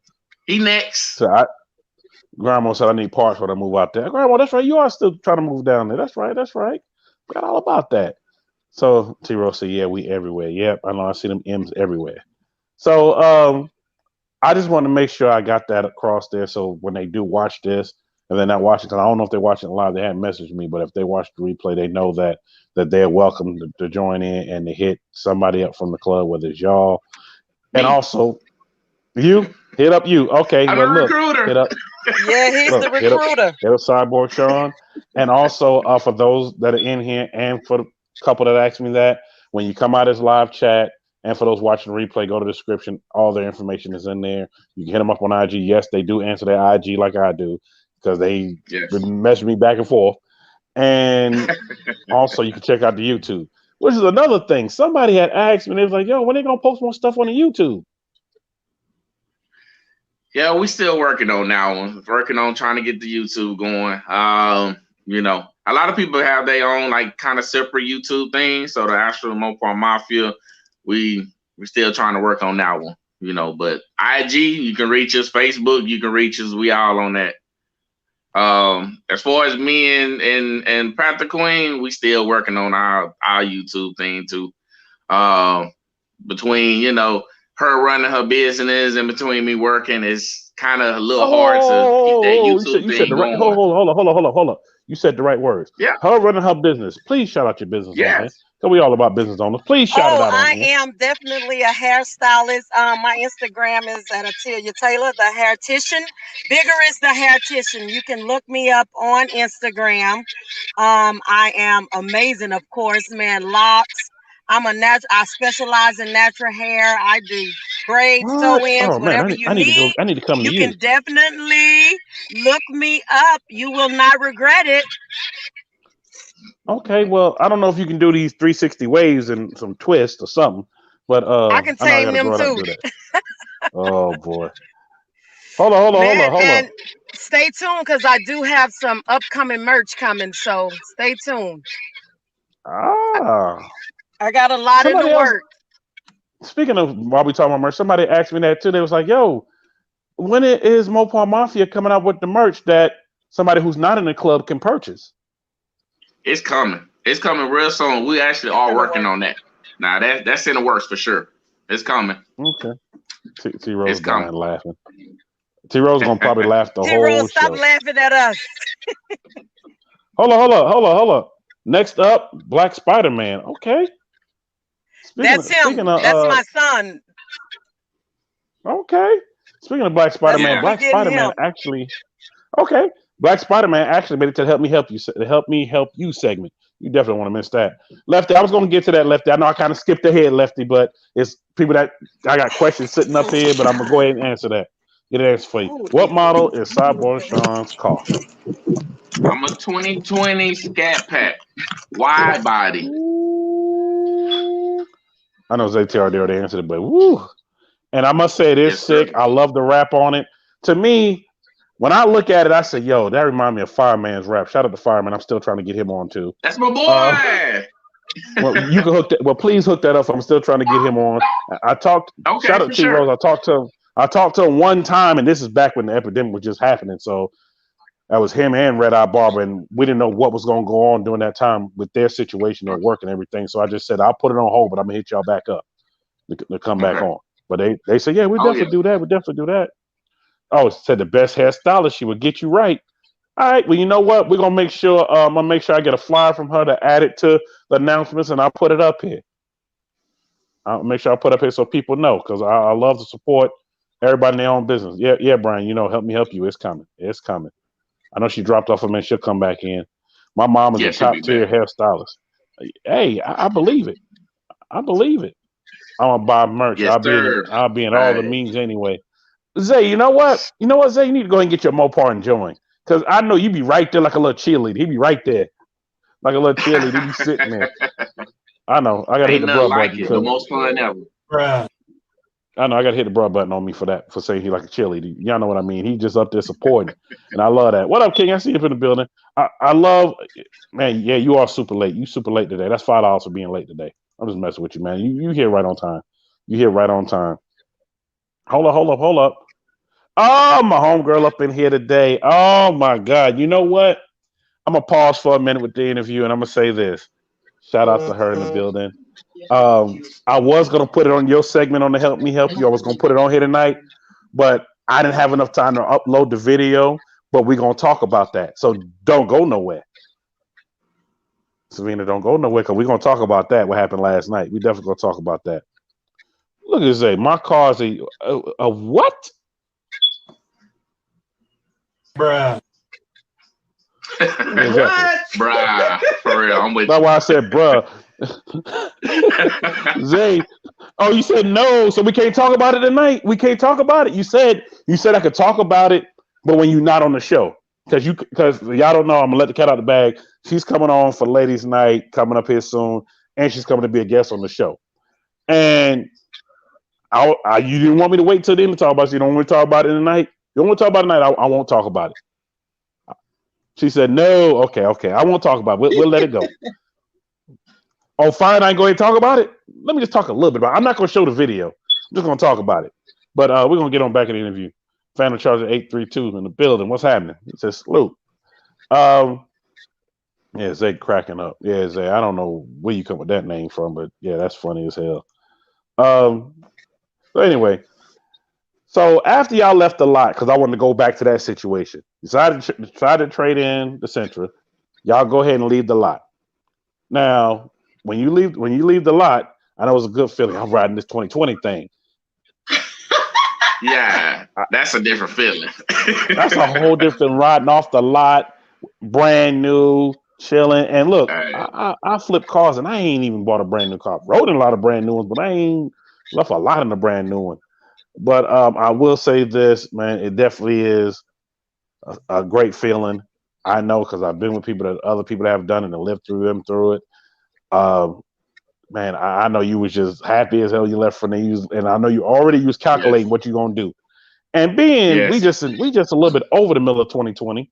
Speaker 7: He next.
Speaker 5: So Grandma said I need parts when I move out there. Grandma, that's right. You are still trying to move down there. That's right. Forgot all about that. So T-Rose said, yeah, we everywhere. Yep, I know. I see them M's everywhere. So, I just want to make sure I got that across there so when they do watch this and they're not watching, because I don't know if they're watching live, they haven't messaged me, but if they watch the replay, they know that they're welcome to join in and to hit somebody up from the club, whether it's y'all. And also, you. Hit up you. Okay.
Speaker 7: I'm
Speaker 5: well,
Speaker 7: a recruiter.
Speaker 5: Hit up.
Speaker 8: Yeah, he's the recruiter.
Speaker 5: Hit up CyborgSHAUN. And also for those that are in here and for the couple that asked me that, when you come out of this live chat, and for those watching the replay, go to the description. All their information is in there. You can hit them up on IG. Yes, they do answer their IG like I do because they message me back and forth. And also, you can check out the YouTube, which is another thing. Somebody had asked me, they was like, yo, when are they going to post more stuff on the YouTube?
Speaker 7: Yeah, we still working on that one. Working on trying to get the YouTube going. A lot of people have their own like kind of separate YouTube thing. So the actual Mopar Mafia, we're still trying to work on that one, but IG, you can reach us, Facebook, you can reach us. We all on that. As far as me and Pantherqu33n, we still working on our YouTube thing too. Between, her running her business and between me working, it's kind of a little hard to keep that YouTube thing going.
Speaker 5: Hold on. You said the right words.
Speaker 7: Yeah.
Speaker 5: Her running her business. Please shout out your business.
Speaker 7: Yes.
Speaker 5: Because we all about business owners. Please shout it out.
Speaker 8: I am definitely a hairstylist. My Instagram is at Atilia Taylor, the hairtician. Bigger is the hairtician. You can look me up on Instagram. I am amazing, of course, man. Locks. I specialize in natural hair. I do braids, sew-ins, whatever you need.
Speaker 5: I need to come to you.
Speaker 8: You can definitely look me up. You will not regret it.
Speaker 5: Okay, well, I don't know if you can do these 360 waves and some twists or something, but
Speaker 8: I can tame them too.
Speaker 5: Oh boy. Hold on.
Speaker 8: Stay tuned because I do have some upcoming merch coming, so stay tuned. I got a lot in the work.
Speaker 5: Speaking of, while we talking about merch, somebody asked me that too. They was like, yo, when is Mopar Mafia coming out with the merch that somebody who's not in the club can purchase?
Speaker 7: It's coming. It's coming real soon. We actually are working on that. Now that's in the works for sure. It's coming.
Speaker 5: Okay. T Rose dying laughing. T Rose gonna probably laugh the whole
Speaker 8: T-Rose,
Speaker 5: show.
Speaker 8: stop laughing at us.
Speaker 5: Hold on. Next up, Black Spider-Man. Okay.
Speaker 8: That's him. That's my son.
Speaker 5: Okay. Speaking of Black Spider-Man, Black Spider-Man actually. Okay. Black Spider-Man actually made it to the Help Me Help You segment. You definitely want to miss that. Lefty, I was going to get to that, Lefty. I know I kind of skipped ahead, Lefty, but it's people that I got questions sitting up here, but I'm going to go ahead and answer that. Get an answer for you. What model is CyborgSHAUN's car?
Speaker 7: I'm a 2020 Scat Pack. Wide body.
Speaker 5: I know ZTR already answered it, but woo. And I must say it is sick. I love the rap on it. To me, when I look at it, I say, yo, that reminds me of Fireman's rap. Shout out to Fireman. I'm still trying to get him on too.
Speaker 7: That's my boy.
Speaker 5: Well, you can hook that. Well, please hook that up. I'm still trying to get him on. I talked. Okay, shout out to T-Rose. I talked to him one time, and this is back when the epidemic was just happening. So that was him and Red Eye Barber, and we didn't know what was going to go on during that time with their situation or work and everything. So I just said, I'll put it on hold, but I'm going to hit y'all back up to come back on. But they said, yeah, we definitely do that. We definitely do that. Oh, it said the best hairstylist. She would get you right. All right. Well, you know what? We're going to make sure I'm going to make sure I get a flyer from her to add it to the announcements, and I'll put it up here. I'll make sure I put it up here so people know, because I love to support everybody in their own business. Yeah, Brian, Help Me Help You. It's coming. It's coming. I know she dropped off a minute. She'll come back in. My mom is a top-tier hairstylist. Hey, I believe it. I believe it. I'm going to buy merch.
Speaker 7: Yes,
Speaker 5: I'll be in all the meetings anyway. Zay, you know what? Zay? You need to go ahead and get your Mopar and join. Because I know you be right there like a little cheerleader. He be right there. Like a little cheerleader. He be sitting there. I know. I got to hit the bro button.
Speaker 7: The most fun ever.
Speaker 5: Bruh. I know. I got to hit the bro button on me for that, for saying he like a cheerleader. Y'all know what I mean. He just up there supporting. And I love that. What up, King? I see you up in the building. I love, man, yeah, you are super late. You super late today. That's $5 for being late today. I'm just messing with you, man. You here right on time. You here right on time. Hold up. Oh, my homegirl up in here today. Oh, my God. You know what? I'm going to pause for a minute with the interview, and I'm going to say this. Shout out to her in the building. I was going to put it on your segment on the Help Me Help You. I was going to put it on here tonight, but I didn't have enough time to upload the video, but we're going to talk about that. So don't go nowhere. Savina, don't go nowhere, because we're going to talk about that, what happened last night. We definitely going to talk about that. Look at Zay. My car's a what? Bruh. Exactly.
Speaker 7: What? Bruh. For real. I'm with
Speaker 5: That's why I said bruh. Zay. Oh, you said no, so we can't talk about it tonight. We can't talk about it. You said I could talk about it, but when you're not on the show. Because y'all don't know, I'm gonna let the cat out the bag. She's coming on for Ladies Night, coming up here soon, and she's coming to be a guest on the show. And you didn't want me to wait till the end to talk about it. So you don't want to talk about it tonight? You don't want to talk about it tonight? I won't talk about it. She said, no. Okay. I won't talk about it. We'll let it go. Oh, fine. I ain't going to talk about it. Let me just talk a little bit about it. I'm not going to show the video. I'm just going to talk about it. But we're going to get on back in the interview. Phantom Charger 832 in the building. What's happening? He says, salute. Yeah, Zay cracking up. Yeah, Zay. I don't know where you come with that name from, but yeah, that's funny as hell. So anyway, so after y'all left the lot, because I wanted to go back to that situation, decided to trade in the Sentra. Y'all go ahead and leave the lot. Now, when you leave the lot, I know it was a good feeling. I'm riding this 2020 thing.
Speaker 7: Yeah, that's a different feeling.
Speaker 5: That's a whole different riding off the lot, brand new, chilling. And look, I flip cars, and I ain't even bought a brand new car. Rode in a lot of brand new ones, but I ain't left a lot in a brand new one. But I will say this, man, it definitely is a great feeling. I know, because I've been with other people that have done it and lived through it. Man, I know you was just happy as hell you left from the and I know you already was calculating what you're gonna do. And being we just a little bit over the middle of 2020,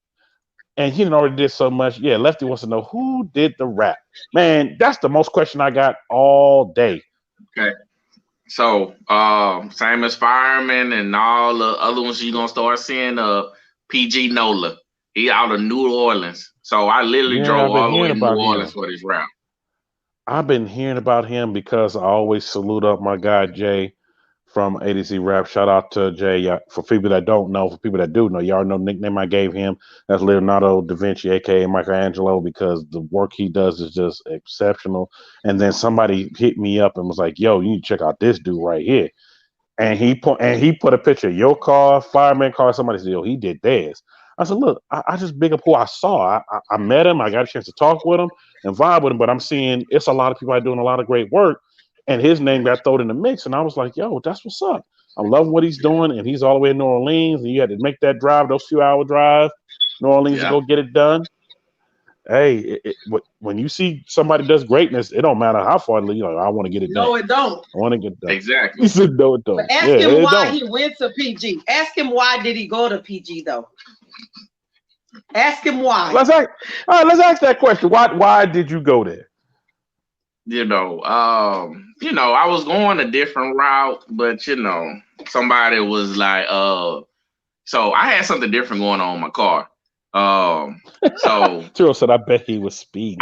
Speaker 5: and he already did so much. Yeah, Lefty wants to know who did the rap. Man, that's the most question I got all day.
Speaker 7: Okay. So, same as Fireman and all the other ones you're gonna start seeing. PG Nola, he out of New Orleans. So I literally
Speaker 5: Yeah,
Speaker 7: drove
Speaker 5: I've been
Speaker 7: all the way
Speaker 5: hearing
Speaker 7: to New
Speaker 5: about
Speaker 7: Orleans
Speaker 5: him.
Speaker 7: for this route.
Speaker 5: I've been hearing about him because I always salute up my guy Jay from ADC Rap. Shout out to Jay. For people that don't know, for people that do know, y'all know the nickname I gave him. That's Leonardo da Vinci, aka Michelangelo, because the work he does is just exceptional. And then somebody hit me up and was like, "Yo, you need to check out this dude right here." And he put a picture of your car, fireman car. Somebody said, "Yo, he did theirs." I said, "Look, I just big up who I saw. I met him. I got a chance to talk with him and vibe with him. But I'm seeing it's a lot of people out doing a lot of great work, and his name got thrown in the mix. And I was like, yo, that's what's up. I'm loving what he's doing, and he's all the way in New Orleans, and you had to make that drive, those few hour drive, New Orleans to go get it done. Hey, when you see somebody does greatness, it don't matter how far you know. I want to get it done.
Speaker 9: No, it don't.
Speaker 5: I want to get it done.
Speaker 7: Exactly.
Speaker 5: He said, no, it don't.
Speaker 9: But ask him why he went to PG. Ask him why did he go to PG though. Ask him why.
Speaker 5: Let's ask that question. Why did you go there?
Speaker 7: I was going a different route, but somebody was like, so I had something different going on in my car. So
Speaker 5: Tiro said, I bet he was speeding.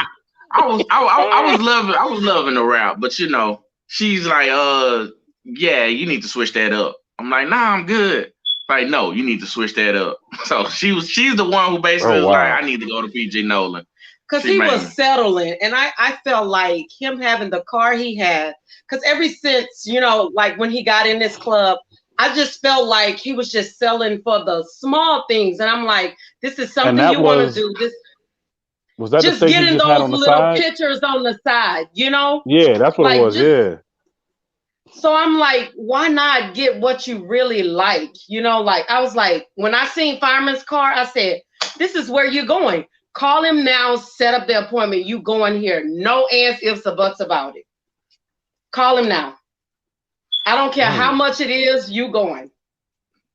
Speaker 7: I was loving the route, but she's like, yeah, you need to switch that up. I'm like, nah, I'm good. Like, no, you need to switch that up. So she's the one who basically was like, I need to go to PG Nolan.
Speaker 9: Because he was settling, and I felt like him having the car he had, because ever since, like when he got in this club, I just felt like he was just selling for the small things. And I'm like, this is something you want to do.
Speaker 5: Was that
Speaker 9: just
Speaker 5: the thing
Speaker 9: getting
Speaker 5: you just
Speaker 9: those
Speaker 5: had on the
Speaker 9: little
Speaker 5: side?
Speaker 9: pictures on the side,
Speaker 5: Yeah, that's what
Speaker 9: like,
Speaker 5: it was, yeah.
Speaker 9: So I'm like, why not get what you really like? Like I was like, when I seen Fireman's car, I said, this is where you're going. Call him now, set up the appointment. You going here. No ands, ifs, or buts about it. Call him now. I don't care how much it is, you going.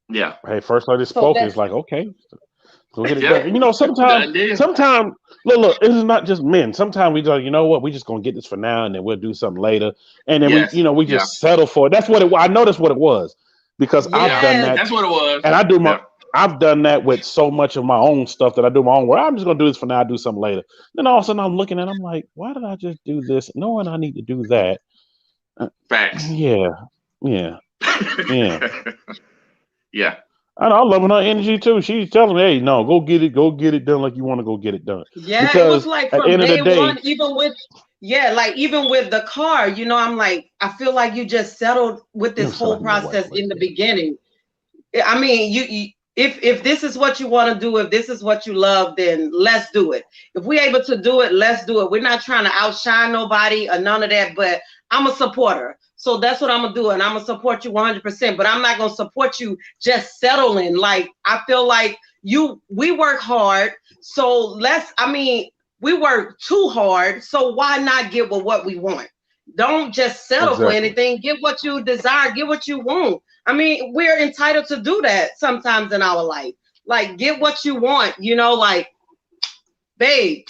Speaker 7: Yeah.
Speaker 5: Hey, First Lady spoke. It's like, okay, go get it done. Sometimes, look, it's not just men. Sometimes we go, you know what, we just gonna get this for now, and then we'll do something later. And then we just settle for it. That's what I know that's what it was. Because I've done that.
Speaker 7: That's what it was.
Speaker 5: And I've done that with so much of my own stuff that I do my own work. I'm just gonna do this for now, I'll do something later. Then all of a sudden I'm looking and I'm like, why did I just do this? Knowing I need to do that.
Speaker 7: Facts.
Speaker 5: Yeah.
Speaker 7: Yeah.
Speaker 5: I'm loving her energy too. She's telling me, hey, no, go get it done like you want to go get it done.
Speaker 9: Yeah,
Speaker 5: because
Speaker 9: it was like from day one, even with the car, I'm like, I feel like you just settled with this whole process in the beginning. I mean, if this is what you want to do, if this is what you love, then let's do it. If we're able to do it, let's do it. We're not trying to outshine nobody or none of that, but I'm a supporter. So that's what I'm going to do. And I'm going to support you 100%, but I'm not going to support you just settling. Like, I feel like we work hard. So we work too hard. So why not get what we want? Don't just settle for anything. Get what you desire. Get what you want. I mean, we're entitled to do that sometimes in our life. Like, get what you want, like, babe,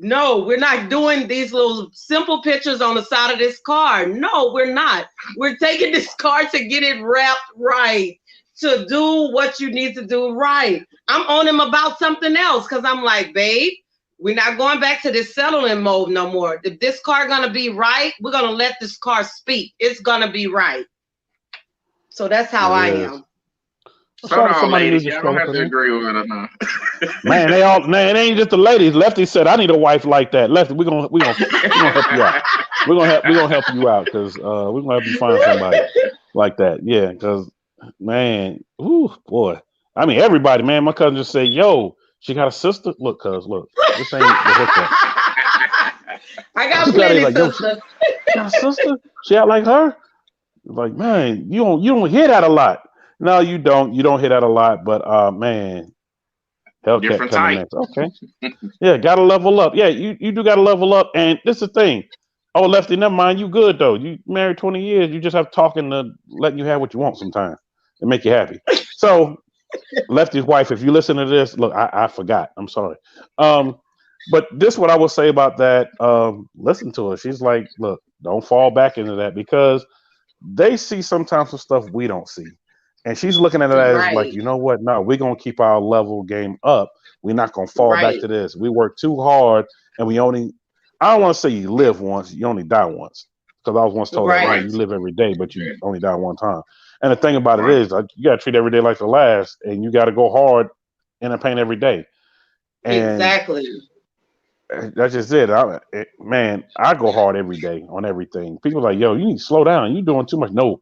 Speaker 9: no, we're not doing these little simple pictures on the side of this car. No, we're not. We're taking this car to get it wrapped right, to do what you need to do right. I'm on him about something else because I'm like, babe, we're not going back to this settling mode no more. If this car gonna be right, we're gonna let this car speak. It's gonna be right. So that's how I am.
Speaker 7: Hold on, ladies. I don't have to agree with it now.
Speaker 5: Man, it ain't just the ladies. Lefty said, I need a wife like that. Lefty, we're gonna help you out. We're gonna help you out because we're gonna help you find somebody like that. Yeah, because man, ooh boy. I mean, everybody, man. My cousin just said, yo, she got a sister. Look, cuz, look, this ain't the hookup.
Speaker 9: I got plenty of sisters.
Speaker 5: She got a sister? She out like her? Like, man, you don't hear that a lot. No, you don't. You don't hear that a lot. But man, Hellcat coming next. Okay. Yeah, gotta level up. Yeah, you do gotta level up. And this is the thing. Oh, Lefty, never mind. You good though. You married 20 years. You just have talking to letting you have what you want sometimes and make you happy. So, Lefty's wife, if you listen to this, look, I forgot. I'm sorry. But this is what I will say about that. Listen to her. She's like, look, don't fall back into that because they see sometimes some stuff we don't see. And she's looking at it as like, you know what? No, we're gonna keep our level game up. We're not gonna fall back to this. We work too hard, and we only. I don't want to say you live once, you only die once. Because I was once told that, right? You live every day, but you only die one time. And the thing about it is, like, you gotta treat every day like the last, and you gotta go hard in the paint every day. And
Speaker 9: exactly.
Speaker 5: That's just it. Man, I go hard every day on everything. People are like, yo, you need to slow down. You're doing too much. No,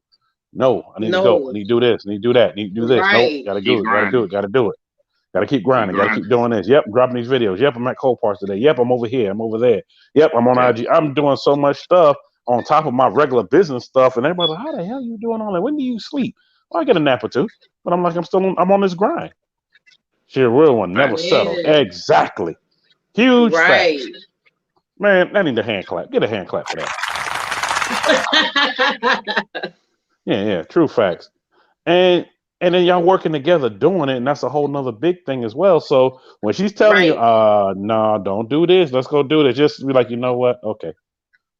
Speaker 5: I need to go. I need to do this. I need to do that. I need to do this. Nope, gotta do it. Gotta do it. Gotta do it. Gotta keep grinding. Gotta keep doing this. Yep, dropping these videos. Yep, I'm at Cold Parts today. Yep, I'm over here. I'm over there. Yep, I'm on IG. I'm doing so much stuff on top of my regular business stuff. And everybody's like, how the hell are you doing all that? When do you sleep? Well, I get a nap or two. But I'm like, I'm on this grind. She a real one. Never settle. Exactly. Huge facts. Man, I need a hand clap. Get a hand clap for that. Yeah, true facts. And then y'all working together doing it, and that's a whole nother big thing as well. So when she's telling you, no, don't do this, let's go do this, just be like, you know what? Okay.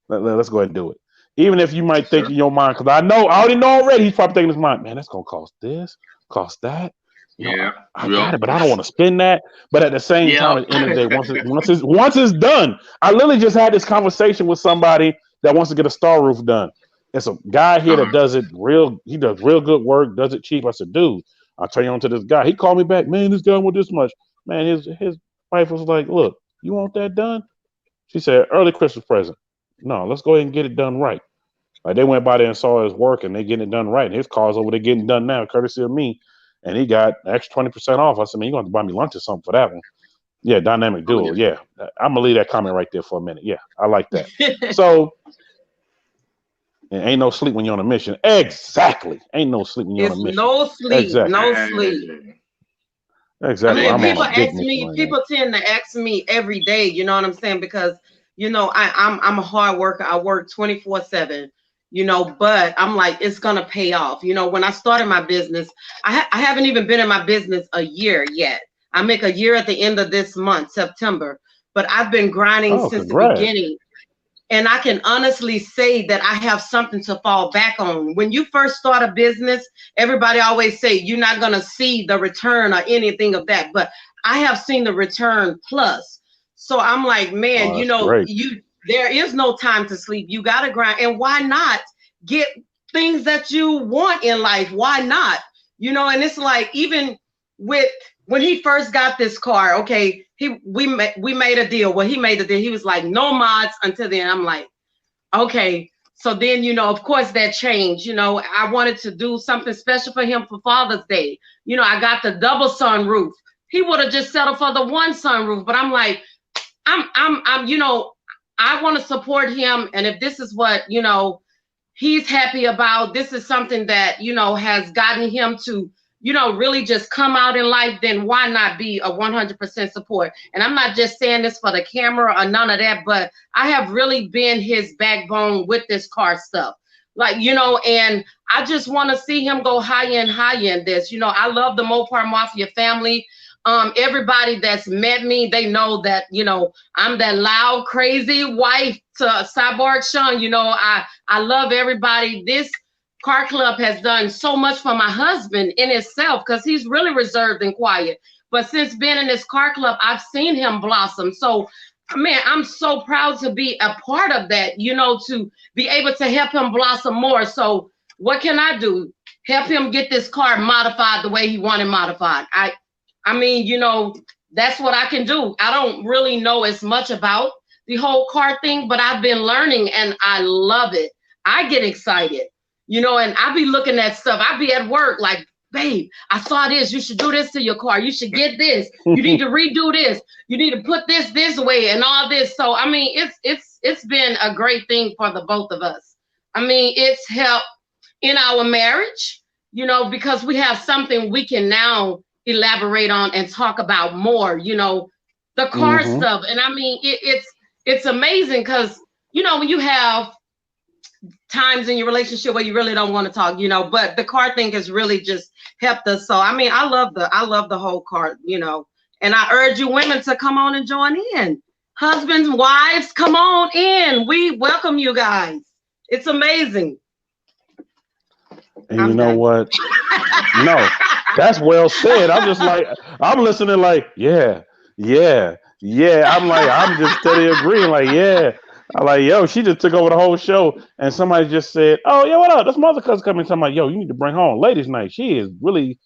Speaker 5: Let's go ahead and do it. Even if you might think in your mind, because I already know already, he's probably thinking in his mind, man, that's gonna cost this, cost that. You know, I got it, but I don't want to spend that. But at the same time, at the end of the day, once it's done, I literally just had this conversation with somebody that wants to get a star roof done. It's a guy here that does it he does real good work, does it cheap. I said, dude, I'll turn you on to this guy. He called me back, man, this guy want this much. Man, his wife was like, look, you want that done? She said, early Christmas present. No, let's go ahead and get it done right. Like, they went by there and saw his work, and they getting it done right. And his car's over there getting done now, courtesy of me. And he got extra 20% off. I said, man, you're going to have to buy me lunch or something for that one. Yeah, dynamic duo. Yeah. I'm going to leave that comment right there for a minute. Yeah, I like that. So, ain't no sleep when you're on a mission. Exactly. Ain't no sleep when you're on a mission.
Speaker 9: No sleep. Exactly. No sleep.
Speaker 5: Exactly.
Speaker 9: I mean, people tend to ask me every day, you know what I'm saying? Because, you know, I'm a hard worker. I work 24/7. You know, but I'm like, it's gonna pay off. You know, when I started my business, I haven't even been in my business a year yet. I make a year at the end of this month, September. But I've been grinding since the beginning. And I can honestly say that I have something to fall back on. When you first start a business, everybody always say you're not gonna see the return or anything of that. But I have seen the return plus. So I'm like, man, you know, there is no time to sleep. You got to grind. And why not get things that you want in life? Why not? You know, and it's like, even with when he first got this car, okay, we made a deal. Well, he made a deal. He was like, no mods until then. I'm like, okay. So then, you know, of course that changed. You know, I wanted to do something special for him for Father's Day. You know, I got the double sunroof. He would have just settled for the one sunroof. But I'm like, I'm you know, I want to support him. And if this is what, you know, he's happy about, this is something that, you know, has gotten him to, you know, really just come out in life, then why not be a 100% support? And I'm not just saying this for the camera or none of that, but I have really been his backbone with this car stuff. Like, you know, and I just want to see him go higher and higher in this. You know, I love the Mopar Mafia family. Everybody that's met me, they know that, you know, I'm that loud, crazy wife to CyBORGSHAUN. You know, I love everybody. This car club has done so much for my husband in itself, because he's really reserved and quiet. But since being in this car club, I've seen him blossom. So, man, I'm so proud to be a part of that, you know, to be able to help him blossom more. So what can I do? Help him get this car modified the way he wanted modified. I mean, you know, that's what I can do. I don't really know as much about the whole car thing, but I've been learning and I love it. I get excited, you know, and I be looking at stuff. I be at work like, babe, I saw this. You should do this to your car. You should get this. You need to redo this. You need to put this way and all this. So, I mean, it's been a great thing for the both of us. I mean, it's helped in our marriage, you know, because we have something we can now elaborate on and talk about more, you know, the car stuff. And I mean, it's amazing because, you know, when you have times in your relationship where you really don't want to talk, you know, but the car thing has really just helped us. So, I mean, I love the whole car, you know, and I urge you women to come on and join in. Husbands, wives, come on in. We welcome you guys. It's amazing.
Speaker 5: And you know what? No, that's well said. I'm just like, I'm listening like, yeah. I'm just steady agreeing like, yeah. I'm like, yo, she just took over the whole show. And somebody just said, oh, yeah, what up? This mother cousin coming. I'm like, yo, you need to bring home ladies' night. She is really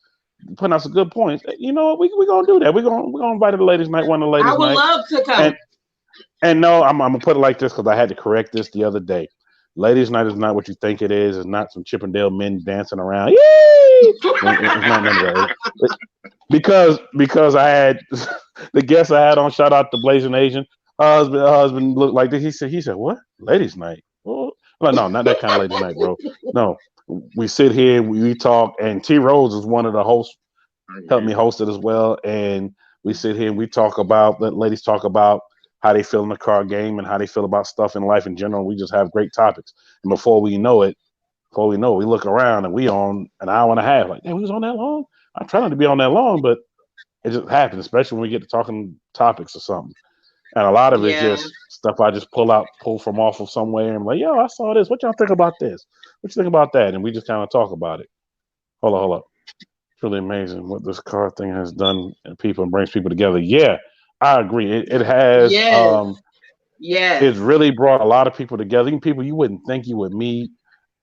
Speaker 5: putting out some good points. You know what? We're going to do that. We're gonna invite her to ladies' night, one of the ladies' night.
Speaker 9: I would love to come.
Speaker 5: And no, I'm going to put it like this because I had to correct this the other day. Ladies' night is not what you think it is. It's not some Chippendale men dancing around. Yay! It's not none of that. Because I had the guest I had on, shout out to Blazing Asian. Her husband looked like this. He said, what? Ladies' night? Well, no, not that kind of ladies' night, bro. No, we sit here, we talk, and T Rose is one of the hosts, helped me host it as well. And we sit here and we talk about, let ladies talk about how they feel in the card game and how they feel about stuff in life in general. We just have great topics. And before we know it, we look around and we on an hour and a half. Like, damn, we was on that long? I'm trying to be on that long, but it just happens, especially when we get to talking topics or something. And a lot of it's just stuff I just pull from off of somewhere. And I'm like, yo, I saw this. What y'all think about this? What you think about that? And we just kind of talk about it. Hold up. It's really amazing what this card thing has done and brings people together. Yeah, I agree. It has. It's really brought a lot of people together. Even people you wouldn't think you would meet.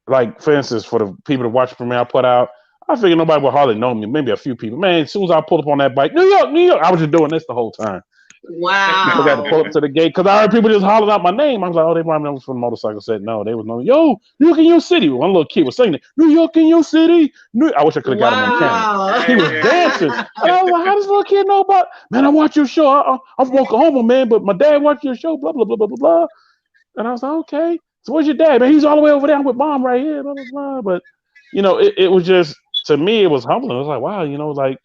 Speaker 5: Like, for instance, for the people that watch the premiere I put out, I figured nobody would hardly know me. Maybe a few people. Man, as soon as I pulled up on that bike, New York, I was just doing this the whole time.
Speaker 9: Wow.
Speaker 5: I got to pull up to the gate because I heard people just hollering out my name. I was like, oh, they probably know from the motorcycle set. No, they was knowing, yo, New York in your city. One little kid was singing it. New York in your city. I wish I could have got him on camera. He was dancing. And I was like, how does this little kid know about? Man, I watch your show. I'm from Oklahoma, man, but my dad watched your show, blah, blah, blah, blah, blah, blah. And I was like, okay. So where's your dad? Man, he's all the way over there. I'm with mom right here, blah, blah, blah. But, it was just, to me, it was humbling. It was like, wow, like,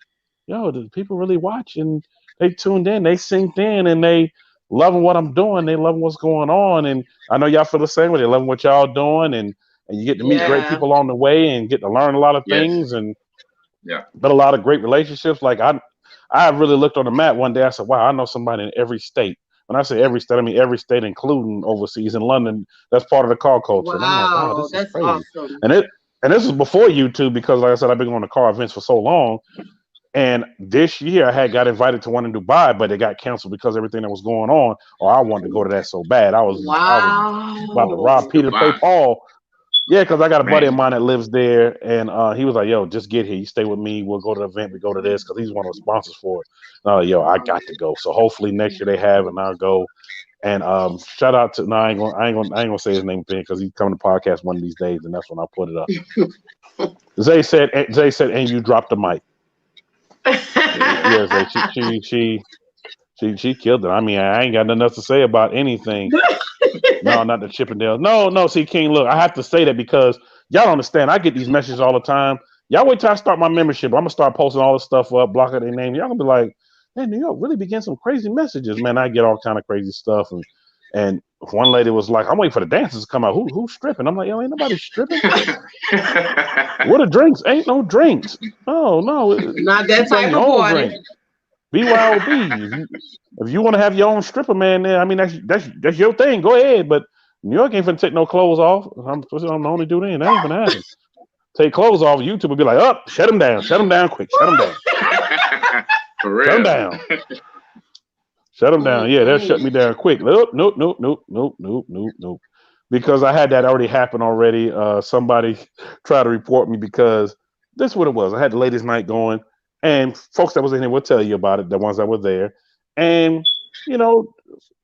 Speaker 5: yo, do people really watch? And they tuned in, they synced in, and they loving what I'm doing. They loving what's going on. And I know y'all feel the same way. They loving what y'all doing. And you get to meet great people along the way and get to learn a lot of things and build a lot of great relationships. Like I really looked on the map one day. I said, wow, I know somebody in every state. When I say every state, I mean every state, including overseas in London. That's part of the car culture.
Speaker 9: Wow,
Speaker 5: and I'm like, wow, this is crazy.
Speaker 9: Awesome.
Speaker 5: And this was before YouTube because, like I said, I've been going to car events for so long. And this year I got invited to one in Dubai, but it got canceled because everything that was going on. Or I wanted to go to that so bad. I was about to rob Peter to pay Paul. Yeah, because I got a buddy of mine that lives there, and he was like, yo, just get here. You stay with me. We'll go to the event. We go to this because he's one of the sponsors for it. Yo, I got to go. So hopefully next year they have, and I'll go. And shout out to I ain't gonna say his name because he's coming to podcast one of these days, and that's when I put it up. Zay said, and you dropped the mic. Yeah, she killed it. I mean, I ain't got nothing else to say about anything. No, not the Chippendale. No. See, King, look, I have to say that because y'all don't understand. I get these messages all the time. Y'all wait till I start my membership. I'm gonna start posting all this stuff up, blocking their name. Y'all gonna be like, man, New York really begin some crazy messages. Man, I get all kind of crazy stuff. And one lady was like, I'm waiting for the dancers to come out. Who's stripping? I'm like, yo, ain't nobody stripping. What are drinks? Ain't no drinks. Oh no,
Speaker 9: not that type of party.
Speaker 5: BYOB. If you want to have your own stripper, man, there, I mean that's your thing. Go ahead, but New York ain't finna take no clothes off. I'm the only dude in. That ain't gonna happen. Take clothes off. YouTube will be like, up, shut them down quick, shut them down.
Speaker 7: For real.
Speaker 5: Shut them down. Shut them down. Yeah, they'll shut me down quick. Nope. Because I had that already happen already. Somebody tried to report me because this is what it was. I had the ladies' night going, and folks that was in here will tell you about it, the ones that were there. And,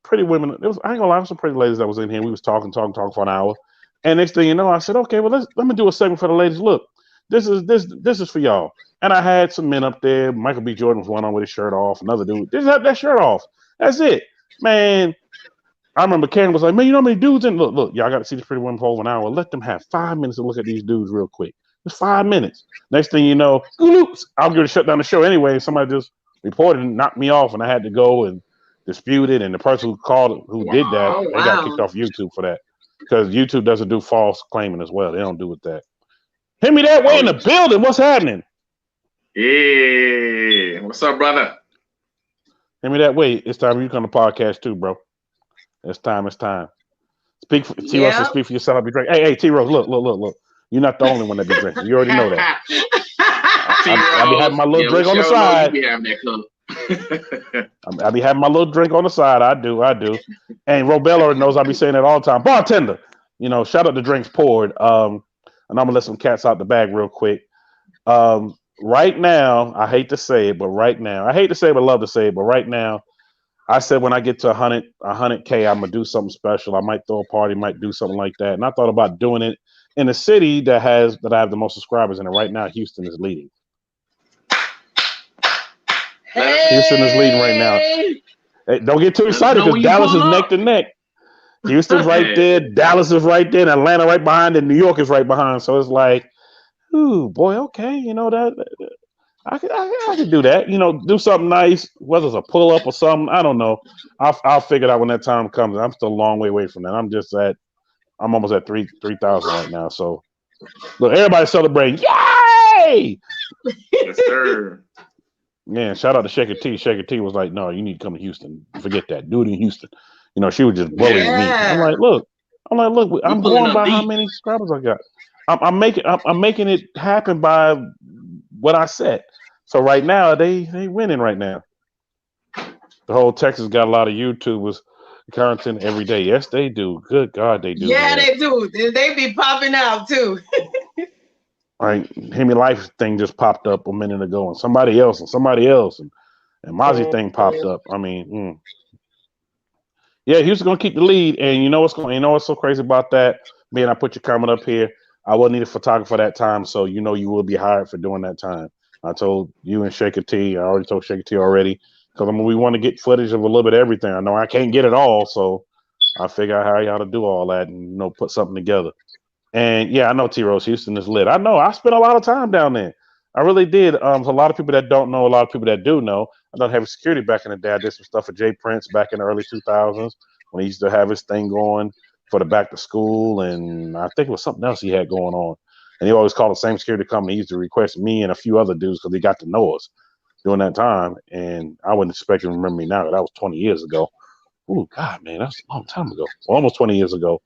Speaker 5: pretty women. I ain't gonna lie, some pretty ladies that was in here. We was talking for an hour. And next thing you know, I said, okay, well, let me do a segment for the ladies. Look, this is for y'all. And I had some men up there. Michael B. Jordan was one on with his shirt off. Another dude, just have that shirt off. That's it, man. I remember Karen was like, man, you know how many dudes in? Look, y'all got to see this pretty woman for over an hour. Let them have 5 minutes to look at these dudes real quick. Just 5 minutes. Next thing you know, oops, I'm going to shut down the show anyway. Somebody just reported and knocked me off, and I had to go and dispute it. And the person who called, who did that, they got kicked off YouTube for that because YouTube doesn't do false claiming as well. They don't do with that. Hit me that way in the building. What's happening?
Speaker 7: Yeah. What's up, brother?
Speaker 5: Hit me that way. It's time you come to podcast too, bro. It's time. Speak for T-Rose. Speak for yourself. I'll be great. Hey, T-Rose, look. You're not the only one that be drinking. You already know that. I be having my little drink on the side. I be having my little drink on the side. I do. And Robella knows I be saying that all the time. Bartender, you know, shout out to Drinks Poured. And I'm gonna let some cats out the bag real quick. Right now, I hate to say it, but right now, I hate to say it, but love to say it, but right now, I said when I get to 100K, I'm gonna do something special. I might throw a party, might do something like that. And I thought about doing it in a city that I have the most subscribers in it. Right now, Houston is leading.
Speaker 9: Hey.
Speaker 5: Houston is leading right now. Hey, don't get too excited because Dallas is neck to neck. Houston's right there, Dallas is right there, and Atlanta right behind, and New York is right behind. So it's like, ooh, boy, okay, you know that I could do that. You know, do something nice, whether it's a pull up or something. I don't know. I'll figure it out when that time comes. I'm still a long way away from that. I'm almost at 3,000 right now. So look, everybody celebrating. Yay!
Speaker 7: Yes, sir.
Speaker 5: Man, shout out to Shaker T. Shaker T was like, no, you need to come to Houston. Forget that. Do it in Houston. You know, she was just bullying me. I'm like, look, I'm going by how many subscribers I got. I'm making it happen by what I said. So right now they winning right now. The whole Texas got a lot of YouTubers content every day. Yes, they do. Good God, they do.
Speaker 9: Yeah, man. They do. They be popping out too.
Speaker 5: Right, Hemi Life thing just popped up a minute ago, and somebody else, and Mozzie thing popped up. I mean, yeah, Houston gonna keep the lead, and you know what's so crazy about that? Man, I put your comment up here. I will need a photographer that time, so you know you will be hired for doing that time. I told you and Shaker T. I already told Shaker T already because we want to get footage of a little bit of everything. I know I can't get it all, so I figure out how y'all to do all that and put something together. And yeah, I know T-Rose, Houston is lit. I know. I spent a lot of time down there. I really did. There's a lot of people that don't know, a lot of people that do know. I done heavy security back in the day. I did some stuff for Jay Prince back in the early 2000s when he used to have his thing going for the back to school, and I think it was something else he had going on. And he always called the same security company. He used to request me and a few other dudes because they got to know us during that time. And I wouldn't expect him to remember me now. That was 20 years ago. Oh God, man, that's a long time ago. Well, almost 20 years ago.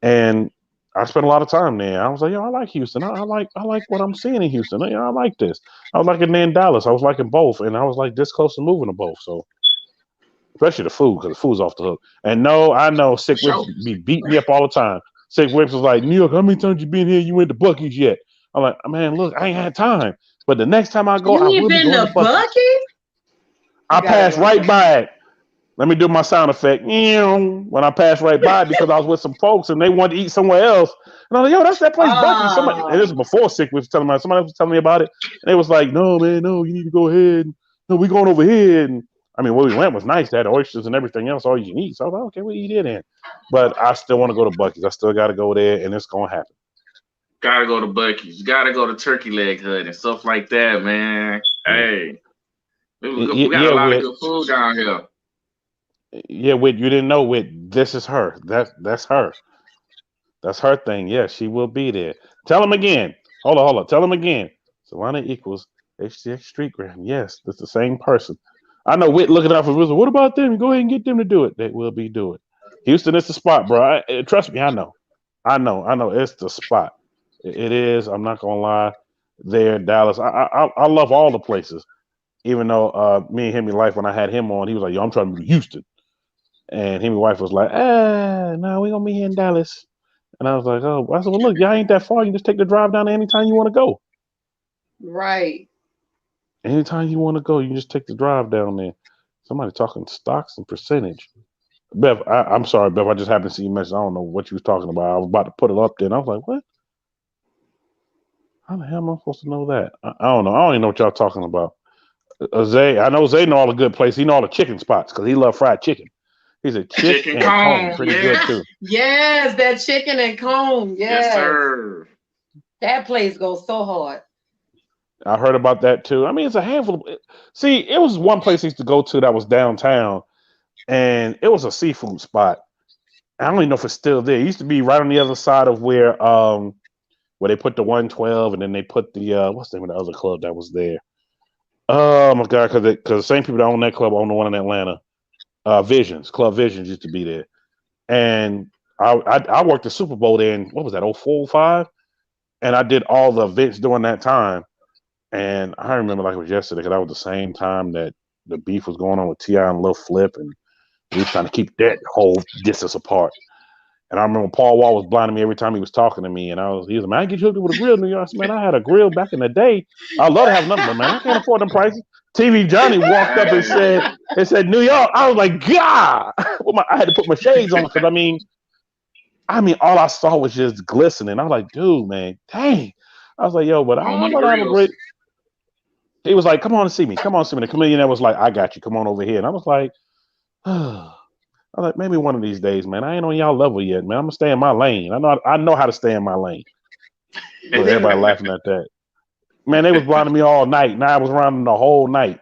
Speaker 5: And I spent a lot of time there. I was like, yo, I like Houston. I like what I'm seeing in Houston. You know, I like this. I was liking in Dallas. I was liking both, and I was like this close to moving to both. So, especially the food, because the food's off the hook. And no, I know Sick Whips be beating me up all the time. Sick Whips was like, New York, how many times you been here? You went to Buc-ee's yet? I'm like, man, look, I ain't had time. But the next time I go, I will be going to Buc-ee's. I passed right by it. Let me do my sound effect. When I passed right by it because I was with some folks and they wanted to eat somewhere else. And I was like, yo, that's that place, Buc-ee's. Somebody, and this was before Sick was telling me. Somebody else was telling me about it. And they was like, no, man, no, you need to go ahead. No, we going over here. And I mean, where we went was nice. They had oysters and everything else, all you can eat. So I was like, okay, we eat it in. But I still want to go to Buc-ee's. I still got to go there, and it's going to happen.
Speaker 7: Got to go to Buc-ee's. Got to go to Turkey Leg Hut and stuff like that, man. Hey. We got a lot of good food down here.
Speaker 5: Yeah, you didn't know, this is her. That's her. That's her thing. Yeah, she will be there. Tell him again. Hold on. Tell him again. Solana equals HCX Streetgram. Yes, it's the same person. I know Whit looking out for Rizzo. What about them? Go ahead and get them to do it. They will be doing it. Houston is the spot, bro. Trust me, I know. It's the spot. It is. I'm not gonna lie. There, Dallas. I love all the places. Even though me and Hemi Life, when I had him on, he was like, yo, I'm trying to move to Houston. And Hemi Wife was like, no, we're gonna be here in Dallas. And I was like, oh, I said, well, look, y'all ain't that far. You just take the drive down there anytime you want to go.
Speaker 9: Right.
Speaker 5: Anytime you want to go, you just take the drive down there. Somebody talking stocks and percentage. Bev, I'm sorry, Bev. I just happened to see you message. I don't know what you was talking about. I was about to put it up there, and I was like, what? How the hell am I supposed to know that? I don't know. I don't even know what y'all talking about. Zay, I know Zay know all the good places. He know all the chicken spots because he love fried chicken. He's a chicken cone. Pretty good too.
Speaker 9: Yes, that chicken and cone. Yes,
Speaker 7: sir.
Speaker 9: That place goes so hard.
Speaker 5: I heard about that too. I mean, it's a handful of. See, it was one place I used to go to that was downtown, and it was a seafood spot. I don't even know if it's still there. It used to be right on the other side of where they put the 112, and then they put the what's the name of the other club that was there? Oh my God, because the same people that own that club own the one in Atlanta. Club Visions used to be there. And I worked the Super Bowl there in, what was that, 04, 05? And I did all the events during that time. And I remember like it was yesterday because that was the same time that the beef was going on with T.I. and Lil Flip, and we was trying to keep that whole distance apart. And I remember Paul Wall was blinding me every time he was talking to me, and he was like, man, I get you hooked up with a grill, New York. I said, man, I had a grill back in the day. I'd love to have another, but man, I can't afford them prices. TV Johnny walked up and said, New York. I was like, God, I had to put my shades on because I mean, all I saw was just glistening. I was like, dude, man, dang. I was like, yo, but I'm gonna have a great. He was like, come on and see me. Come on and see me. The comedian that was like, I got you. Come on over here. And I was like, I'm like, maybe one of these days, man. I ain't on y'all level yet, man. I'm gonna stay in my lane. I know how to stay in my lane. But everybody laughing at that. Man, they was blinding me all night. And I was around the whole night.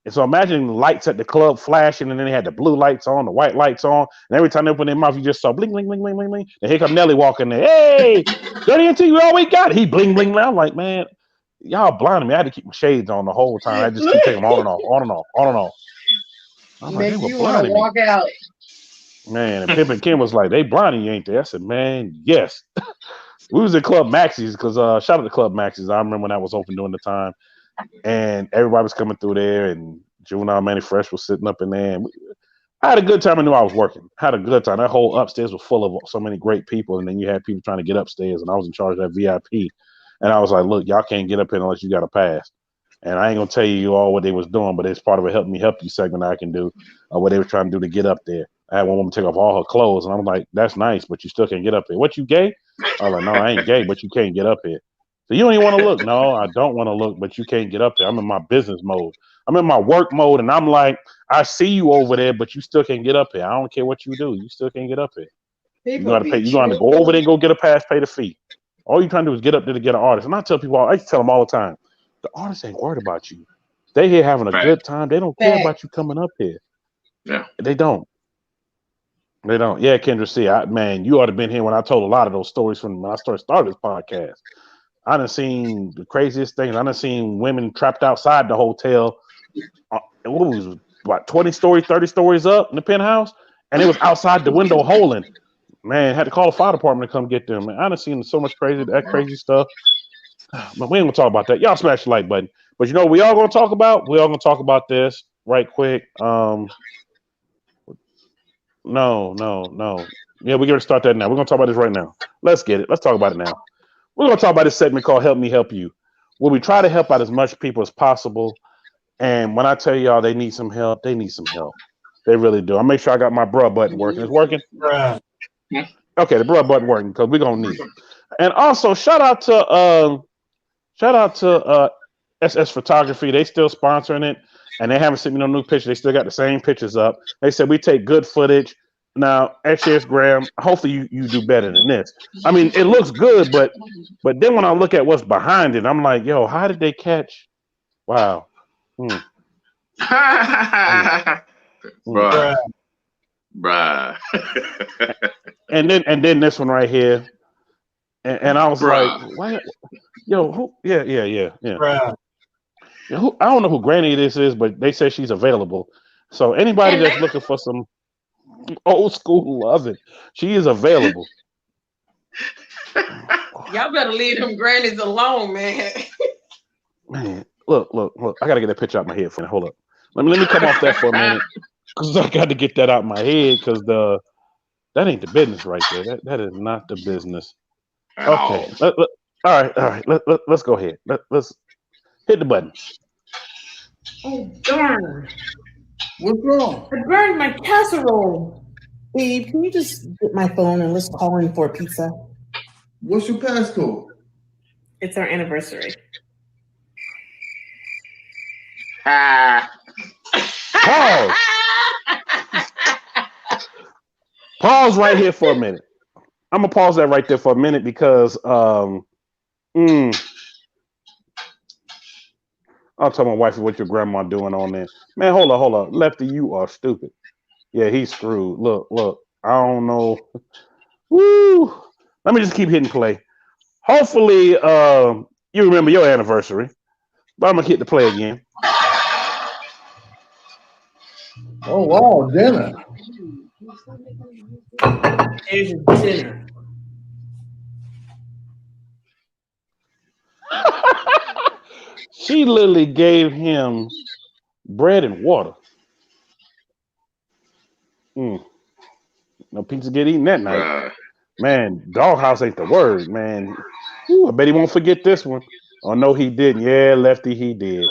Speaker 5: And so imagine the lights at the club flashing, and then they had the blue lights on, the white lights on, and every time they opened their mouth, you just saw bling, bling, bling, bling, bling, bling. And here come Nelly walking there. Hey, Dirty NT, we always got it. He bling, bling. I'm like, man, y'all blinding me. I had to keep my shades on the whole time. I just keep taking them on and off, on and off, on and off. I'm like,
Speaker 9: make you want to walk out.
Speaker 5: Man, and Pimp and Kim was like, they blinding you, ain't they? I said, man, yes. We was at Club Maxie's because shout out to Club Maxie's. I remember when that was open during the time, and everybody was coming through there, and Juvenile Manny Fresh was sitting up in there. And I had a good time. I knew I was working. I had a good time. That whole upstairs was full of so many great people, and then you had people trying to get upstairs, and I was in charge of that VIP. And I was like, look, y'all can't get up here unless you got a pass. And I ain't gonna tell you all what they was doing, but it's part of a help me help you segment I can do, what they were trying to do to get up there. I had one woman take off all her clothes, and I'm like, that's nice, but you still can't get up here. What, you gay? I was like, no, I ain't gay, but you can't get up here. So you don't even want to look. No, I don't want to look, but you can't get up there. I'm in my business mode. I'm in my work mode, and I'm like, I see you over there, but you still can't get up here. I don't care what you do. You still can't get up here. You got to pay. You got to go over there and go get a pass, pay the fee. All you're trying to do is get up there to get an artist. And I tell people, I tell them all the time, the artists ain't worried about you. They here having a good time. They don't care about you coming up here.
Speaker 7: Yeah.
Speaker 5: They don't. They don't. Yeah, Kendra C. Man, you ought to have been here when I told a lot of those stories from when I started this podcast. I done seen the craziest things. I done seen women trapped outside the hotel. What was about 20 stories, 30 stories up in the penthouse, and it was outside the window holding. Man, had to call the fire department to come get them. Man, I done seen so much crazy stuff. But we ain't gonna talk about that. Y'all smash the like button. But you know what we all gonna talk about? We all gonna talk about this right quick. No. Yeah, we're gonna start that now. We're gonna talk about this right now. Let's get it. Let's talk about it now. We're gonna talk about this segment called Help Me Help You, where we try to help out as much people as possible. And when I tell y'all they need some help, they need some help. They really do. I'll make sure I got my bruh button working. It's working? Okay, the bruh button working because we're gonna need it. And also shout out to SS Photography. They still sponsoring it, and they haven't sent me no new pictures. They still got the same pictures up. They said we take good footage. Now, XS Graham, hopefully you do better than this. I mean, it looks good, but then when I look at what's behind it, I'm like, yo, how did they catch? Wow.
Speaker 7: Bruh.
Speaker 5: and then this one right here. And I was like, what? Yo, who? Yeah.
Speaker 10: Bruh.
Speaker 5: I don't know who Granny this is, but they say she's available. So anybody that's looking for some old school loving, she is available.
Speaker 9: Y'all better leave them grannies alone, man.
Speaker 5: Man, look. I gotta get that picture out my head for me. Hold up. Let me come off that for a minute. Because I got to get that out my head because that ain't the business right there. That is not the business. Okay. All right. Let's go ahead. Let's hit the button.
Speaker 11: Oh, darn.
Speaker 6: What's wrong?
Speaker 11: I burned my casserole. Babe, can you just get my phone and let's call in for a pizza?
Speaker 6: What's your passcode?
Speaker 11: It's our anniversary.
Speaker 5: Pause. Pause right here for a minute. I'm gonna pause that right there for a minute because I'll tell my wife what your grandma doing on there. Man, hold up. Lefty, you are stupid. Yeah, he's screwed. Look. I don't know. Woo. Let me just keep hitting play. Hopefully, you remember your anniversary. But I'm gonna hit the play again.
Speaker 6: Oh wow, dinner.
Speaker 11: Here's your dinner.
Speaker 5: She literally gave him bread and water. No pizza get eaten that night. Man, doghouse ain't the word, man. Ooh, I bet he won't forget this one. Oh, no, he didn't. Yeah, Lefty, he did.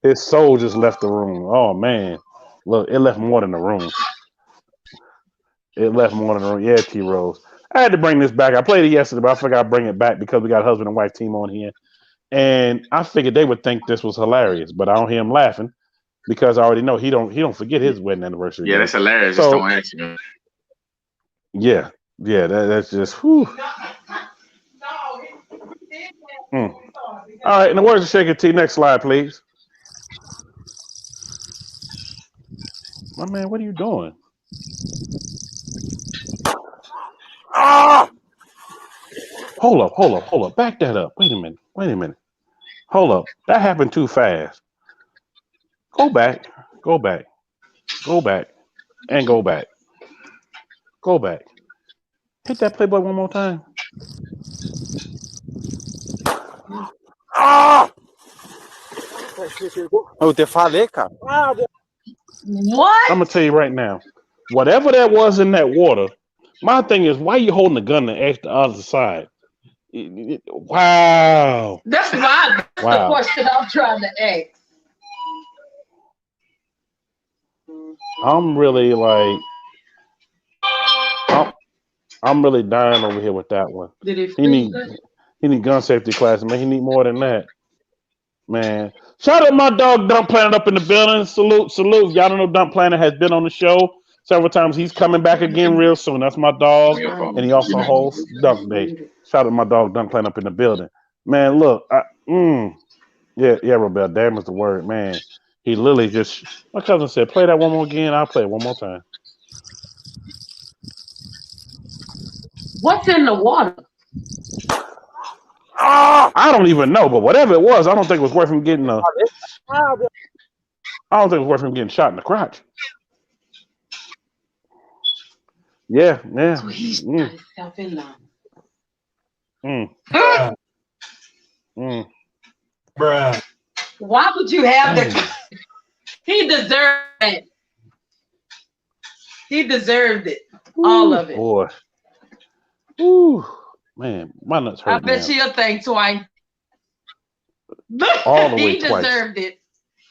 Speaker 5: His soul just left the room. Oh, man. Look, it left more than the room. It left more than the room. Yeah, T-Rose. I had to bring this back. I played it yesterday, but I forgot to bring it back because we got a husband and wife team on here. And I figured they would think this was hilarious, but I don't hear him laughing because I already know he don't forget his wedding anniversary.
Speaker 7: Yeah, that's hilarious. So, just don't ask him.
Speaker 5: Yeah, that's just whew. All right, in the words of Shaker T, next slide, please. My man, what are you doing? Hold up. Back that up. Wait a minute. Hold up. That happened too fast. Go back. And go back. Hit that play button one more time.
Speaker 10: Eu te falei, cara.
Speaker 9: What?
Speaker 5: I'm gonna tell you right now. Whatever that was in that water, my thing is, why are you holding the gun to ask the other side? Wow.
Speaker 9: That's the question I'm trying to ask.
Speaker 5: I'm really like, I'm really dying over here with that one. He need gun safety classes, man. He need more than that, man. Shout out my dog Dump Planet up in the building. Salute. Y'all don't know Dump Planet has been on the show several times. He's coming back again real soon. That's my dog, and he also hosts Dunk Day. Shout out my dog Dump Planet up in the building, man. Look, yeah, Rebel. Damn is the word, man. He literally just. My cousin said, "Play that one more again." I'll play it one more time.
Speaker 9: What's in the water?
Speaker 5: I don't even know, but whatever it was, I don't think it was worth him getting I don't think it was worth him getting shot in the crotch. Yeah.
Speaker 9: So he shot himself in the.
Speaker 10: Bruh.
Speaker 9: Why would you have the? He deserved it. He deserved it. All of it.
Speaker 5: Boy. Ooh. Man, my nuts hurt.
Speaker 9: I bet she'll think twice.
Speaker 5: All the way
Speaker 9: he deserved it.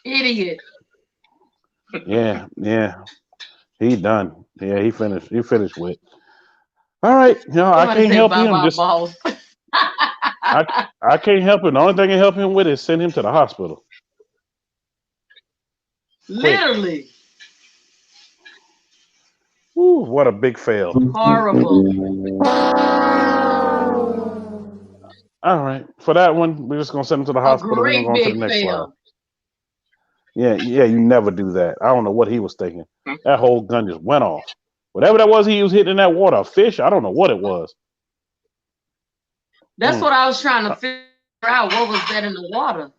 Speaker 9: Idiot.
Speaker 5: Yeah. He done. Yeah, he finished with. All right. I can't help him. Just I can't help him. The only thing I can help him with is send him to the hospital.
Speaker 9: Literally.
Speaker 5: Ooh, what a big fail.
Speaker 9: Horrible.
Speaker 5: All right. For that one, we're just going to send him to the hospital. We're going to go on to the next slide. Yeah, you never do that. I don't know what he was thinking. That whole gun just went off. Whatever that was he was hitting in that water, a fish, I don't know what it was.
Speaker 9: That's what I was trying to figure out. What was that in the water?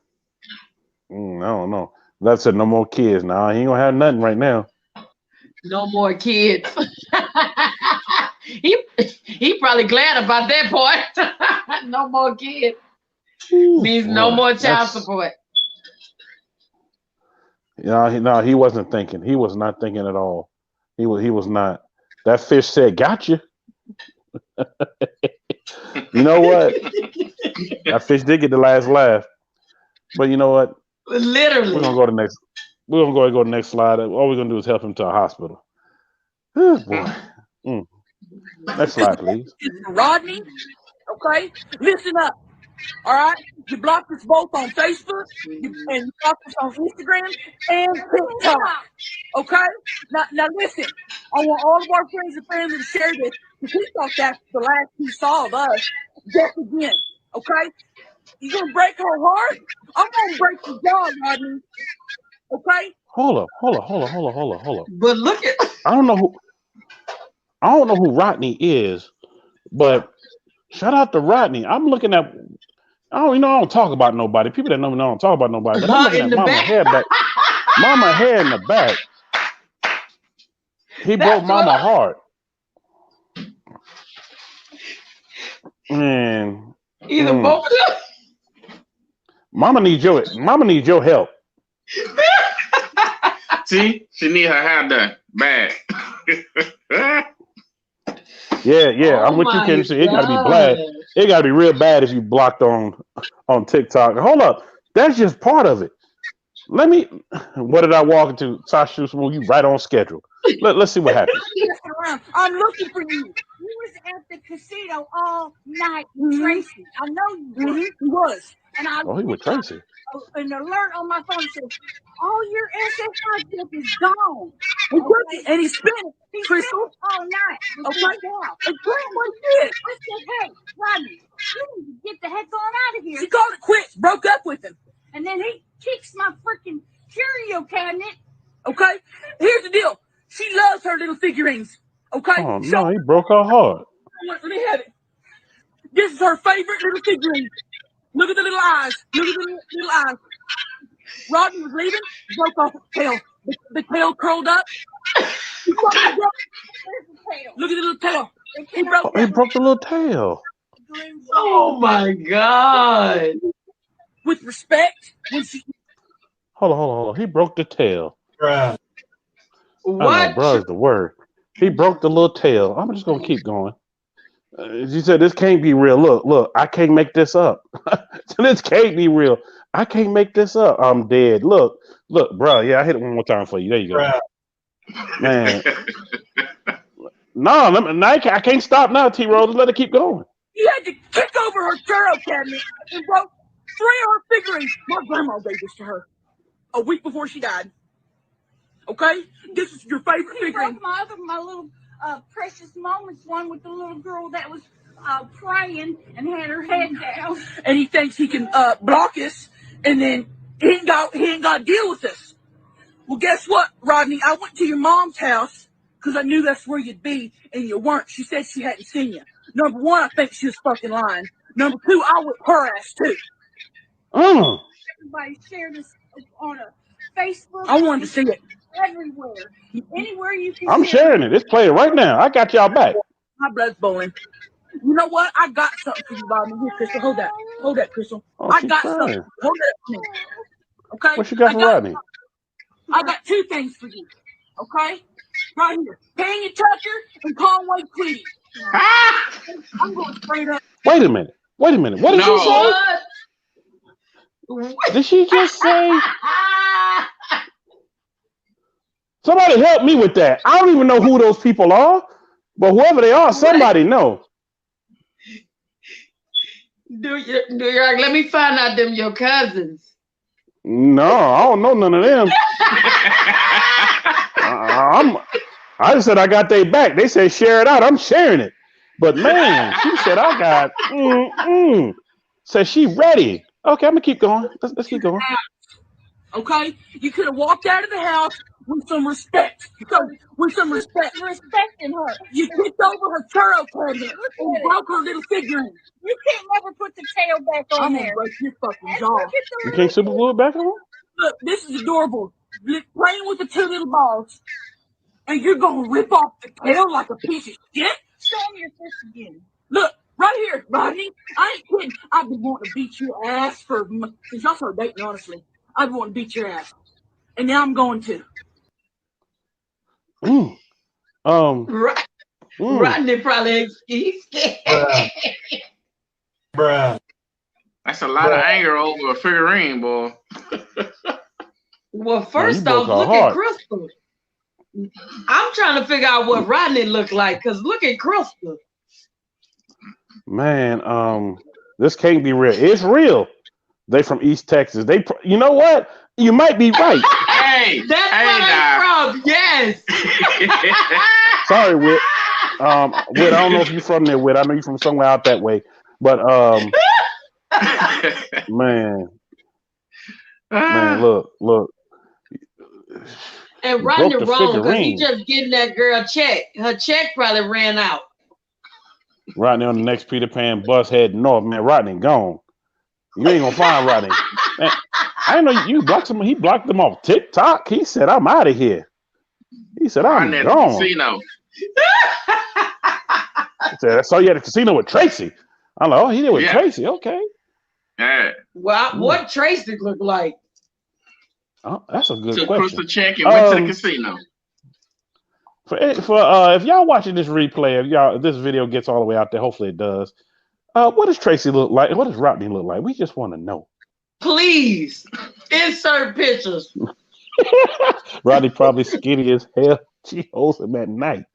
Speaker 5: I don't know. That said no more kids. Nah, he ain't going to have nothing right now.
Speaker 9: No more kids. He probably glad about that part. No more kids. Means no more child support.
Speaker 5: No, he wasn't thinking. He was not thinking at all. He was not. That fish said, "Gotcha." You know what? That fish did get the last laugh. But you know what?
Speaker 9: Literally.
Speaker 5: We're gonna go to the next. We're gonna go to the next slide. All we're gonna do is help him to a hospital. Oh, boy. Next slide, please.
Speaker 12: Rodney, okay? Listen up. All right? You blocked us both on Facebook, and you blocked us on Instagram and TikTok. Okay? Now listen. I want all of our friends and family to share this because we thought that's the last we saw of us just again. Okay? You gonna break her heart? I'm gonna break your jaw, Rodney. Okay?
Speaker 5: Hold up.
Speaker 9: But look at
Speaker 5: I don't know who Rodney is, but shout out to Rodney. I'm looking at I don't talk about nobody. People that know me don't talk about nobody. But I'm looking at Mama hair back. Mama hair in the back. He broke Mama heart. Man.
Speaker 9: Either both of them.
Speaker 5: Mama needs your help.
Speaker 7: See, she need her hair done bad.
Speaker 5: Yeah. I'm with you, Kendrick. It gotta be bad. It gotta be real bad if you blocked on TikTok. Hold up, that's just part of it. What did I walk into? Sasha Smooth, you right on schedule. Let's see what happens.
Speaker 12: I'm looking for you.
Speaker 13: You was at the casino all night with Tracy. I know you was.
Speaker 12: He was.
Speaker 13: And I
Speaker 5: he with Tracy.
Speaker 13: An alert on my phone says, all your SSI stuff is gone.
Speaker 12: Okay. And he's spinning.
Speaker 13: He
Speaker 12: Crystal
Speaker 13: spent all night.
Speaker 12: Okay.
Speaker 13: And
Speaker 12: what he did.
Speaker 13: I said, hey, Rodney, you need to get the heck on out of here.
Speaker 12: She called it quits, broke up with him.
Speaker 13: And then he kicks my freaking curio cabinet.
Speaker 12: Okay? Here's the deal. She loves her little figurines. Okay?
Speaker 5: Oh, no, he broke her heart.
Speaker 12: Let me have it. This is her favorite little figurine. Look at the little eyes. Look at the little eyes. Rodney was leaving, broke off the tail. The tail curled up. Look at the little tail.
Speaker 5: He broke the little tail.
Speaker 9: Oh my God.
Speaker 12: With respect. When she...
Speaker 5: Hold on. He broke the tail.
Speaker 10: Bruh.
Speaker 9: What?
Speaker 5: Bruh's the word. He broke the little tail. I'm just gonna keep going. She said, "This can't be real. Look, I can't make this up. This can't be real. I can't make this up. I'm dead. Look, bro. Yeah, I hit it one more time for you. There you go,
Speaker 10: Bruh.
Speaker 5: man. No, I can't stop now, T-Rose. Let it keep going.
Speaker 12: He had to kick over her churro cabinet and broke 3 of her figurines. My grandma gave this to her a week before she died. Okay, this is your favorite figurine.
Speaker 13: My little precious moments one with the little girl that was praying and had her head down.
Speaker 12: And he thinks he can block us, and then he ain't got to deal with us. Well, guess what, Rodney? I went to your mom's house because I knew that's where you'd be, and you weren't. She said she hadn't seen you. Number 1, I think she was fucking lying. Number 2, I whipped her ass too.
Speaker 13: Everybody shared this on a Facebook.
Speaker 12: I wanted to see it.
Speaker 13: Everywhere. Anywhere you can.
Speaker 5: I'm sharing it. It's playing right now. I got y'all back.
Speaker 12: My blood's boiling. You know what? I got something for you, Rodney. Here, Crystal. Hold that, Crystal. I got something. Hold that for me. Okay?
Speaker 5: What you got for Rodney?
Speaker 12: I got 2 things for you. Okay? Right here. Tanya Tucker and Conway Twitty. I'm going straight up.
Speaker 5: Wait a minute. What did she say?
Speaker 9: What?
Speaker 5: Did she just say? Somebody help me with that. I don't even know who those people are, but whoever they are, somebody know.
Speaker 9: New York, let me find out them your cousins.
Speaker 5: No, I don't know none of them. I just said I got their back. They said share it out. I'm sharing it. But man, she said I got. Said she ready. Okay, I'm gonna keep going. Let's keep going.
Speaker 12: Okay, you could have walked out of the house with some respect.
Speaker 13: Respecting her.
Speaker 12: You kicked over her churro cabinet and broke her little figurine.
Speaker 13: You can't never put the tail back on
Speaker 12: I'm
Speaker 13: there.
Speaker 12: gonna break your fucking jaw.
Speaker 5: You can't super glue it back on?
Speaker 12: Look, this is adorable. Playing with the 2 little balls, and you're gonna rip off the tail like a piece of shit.
Speaker 13: Show me your fist again.
Speaker 12: Look, right here, Rodney. I ain't kidding. I've been wanting to beat your ass since y'all started dating, honestly. I've been wanting to beat your ass. And now I'm going to.
Speaker 9: Rodney probably he's scared.
Speaker 10: Bruh.
Speaker 7: That's a lot of anger over a figurine, boy.
Speaker 9: Well, first off, look at Crystal. I'm trying to figure out what Rodney looked like, because look at Crystal.
Speaker 5: Man, this can't be real. It's real. They from East Texas. You know what? You might be right.
Speaker 7: Hey,
Speaker 9: that's where I'm from. Yes.
Speaker 5: Sorry, Whit. Whit, I don't know if you're from there, Whit. I know you're from somewhere out that way. But man, look.
Speaker 9: And Rodney wrong because he just getting that girl check. Her check probably ran out.
Speaker 5: Rodney on the next Peter Pan bus heading north. Man, Rodney gone. You ain't gonna find Rodney. Man, I didn't know you blocked him. He blocked them off TikTok. He said, "I'm out of here." He said, "I'm gone."
Speaker 7: Casino.
Speaker 5: He said, "I saw you at the casino with Tracy." I'm like, "Oh, he did with Tracy." Okay.
Speaker 7: Yeah.
Speaker 9: Well, what Tracy look like?
Speaker 5: Oh, that's a good
Speaker 7: Took
Speaker 5: question.
Speaker 7: Crystal check and went to the casino.
Speaker 5: For if y'all watching this replay, if this video gets all the way out there, hopefully it does. What does Tracy look like? What does Rodney look like? We just want to know.
Speaker 9: Please insert pictures.
Speaker 5: Rodney probably skinny as hell. She holds him at night.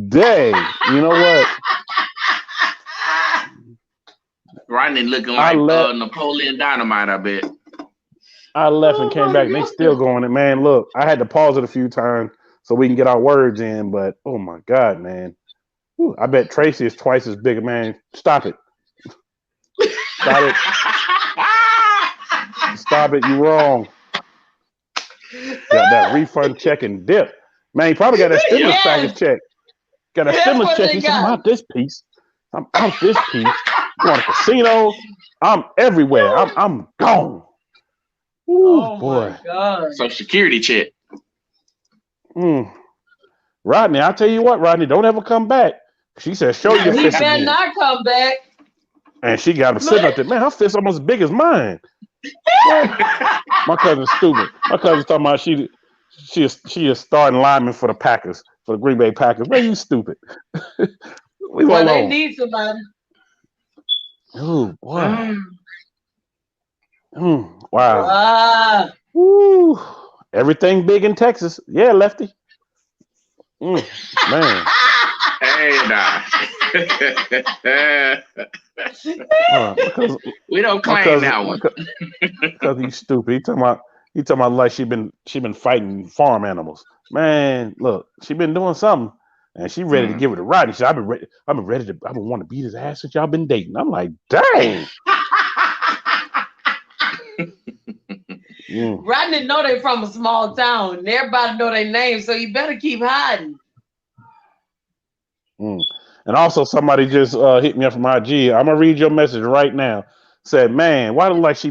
Speaker 5: Dang, you know what?
Speaker 7: Rodney looking like Napoleon Dynamite, I bet.
Speaker 5: I left and came back. They still going it, man. Look, I had to pause it a few times so we can get our words in, but oh my God, man. Whew, I bet Tracy is twice as big, man. Stop it. Stop it. Stop it. You wrong. Got that refund check and dip. Man, he probably got that stimulus package check. Got a stimulus check. He said, I'm out this piece. I'm out this piece. I'm going to casinos. I'm everywhere. I'm gone. Ooh,
Speaker 9: oh
Speaker 5: boy.
Speaker 9: My God.
Speaker 7: So security check.
Speaker 5: Rodney, I tell you what, Rodney, don't ever come back. She said, show your
Speaker 9: He
Speaker 5: fist
Speaker 9: better
Speaker 5: again.
Speaker 9: not come back.
Speaker 5: And she got him sitting up there. Man, her fist almost as big as mine. My cousin's stupid. My cousin's talking about she is starting lineman for the Packers, for the Green Bay Packers. Man, you stupid.
Speaker 9: Well, they need somebody.
Speaker 5: Oh, boy. Wow. Woo. Everything big in Texas. Yeah, Lefty. Man.
Speaker 7: Hey, nah. We don't claim that one.
Speaker 5: Because he's stupid. He talking about like she been fighting farm animals. Man, look, she been doing something, and she ready to give it a Rodney. She said, I've been wanting to beat his ass since y'all been dating. I'm like, dang.
Speaker 9: Rodney know they from a small town. And everybody know their names, so you better keep hiding.
Speaker 5: And also, somebody just hit me up from IG. I'm gonna read your message right now. Said, man, why look like she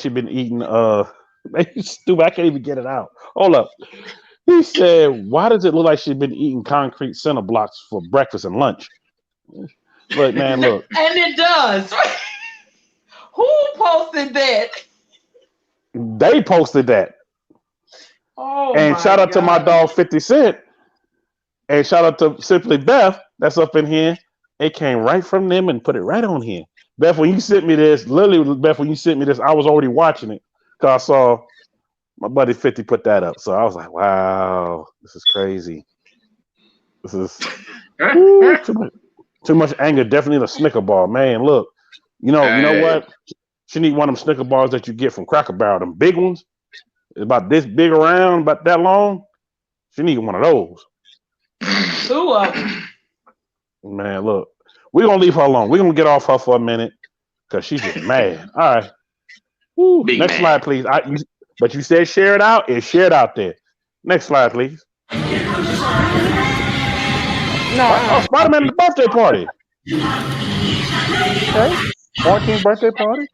Speaker 5: been eating? Man, stupid. I can't even get it out. Hold up. He said, why does it look like she's been eating concrete center blocks for breakfast and lunch? Look, man, look.
Speaker 9: And it does. Who posted that?
Speaker 5: They posted that.
Speaker 9: Oh,
Speaker 5: and shout out to my dog 50 Cent. And shout out to Simply Beth. That's up in here. It came right from them and put it right on here. Beth, when you sent me this, literally, Beth, when you sent me this, I was already watching it because I saw my buddy 50 put that up. So I was like, wow, this is crazy. This is too much anger. Definitely a Snicker bar. Man, look, you know what? She need one of them Snicker bars that you get from Cracker Barrel. Them big ones. It's about this big around, about that long. She need one of those.
Speaker 9: 2 of them.
Speaker 5: Man, look. We're going to leave her alone. We're going to get off her for a minute because she's just mad. All right. Woo. Next slide, please. But you said share it out. It's shared out there. Next slide, please. No. Spider-Man's birthday party. Okay. 14th birthday party.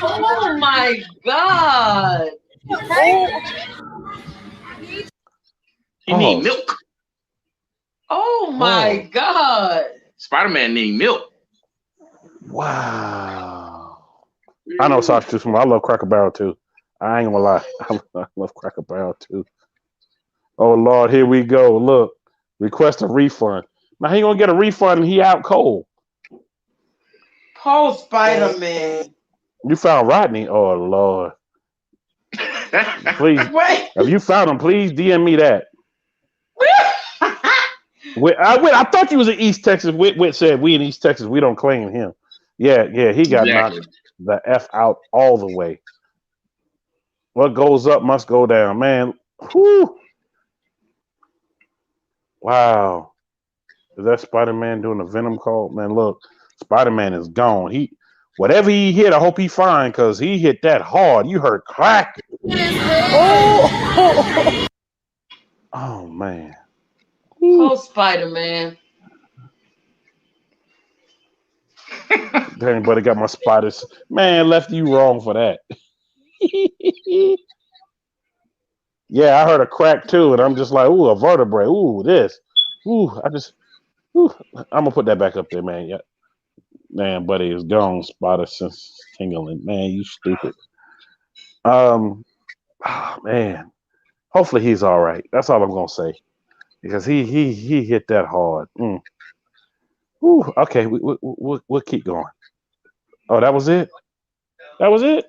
Speaker 9: Oh my God.
Speaker 7: He need milk.
Speaker 9: Oh my God.
Speaker 7: Spider-Man need milk.
Speaker 5: Wow. I know Sausage too small. I love Cracker Barrel too. I ain't gonna lie. I love Cracker Barrel too. Oh Lord, here we go. Look. Request a refund. Now he gonna get a refund and he out cold.
Speaker 9: Poor Spider-Man.
Speaker 5: You found Rodney? Oh Lord. Please. If you found him, please DM me that. I thought you was in East Texas. Whit said we in East Texas, we don't claim him. Yeah, he got knocked the F out all the way. What goes up must go down, man. Whew. Wow. Is that Spider-Man doing a Venom call? Man, look, Spider-Man is gone. Whatever he hit, I hope he fine because he hit that hard. You heard crack. Oh man.
Speaker 9: Oh, Spider-Man.
Speaker 5: Dang, buddy, got my spiders. Man, left you wrong for that. Yeah, I heard a crack too, and I'm just like, ooh, a vertebrae. Ooh, this. Ooh, Whew, I'm gonna put that back up there, man. Yeah, man, buddy is gone. Spotter since tingling. Man, you stupid. Oh, man. Hopefully he's all right. That's all I'm gonna say because he hit that hard. Whew, okay, we'll keep going. Oh, that was it. That was it.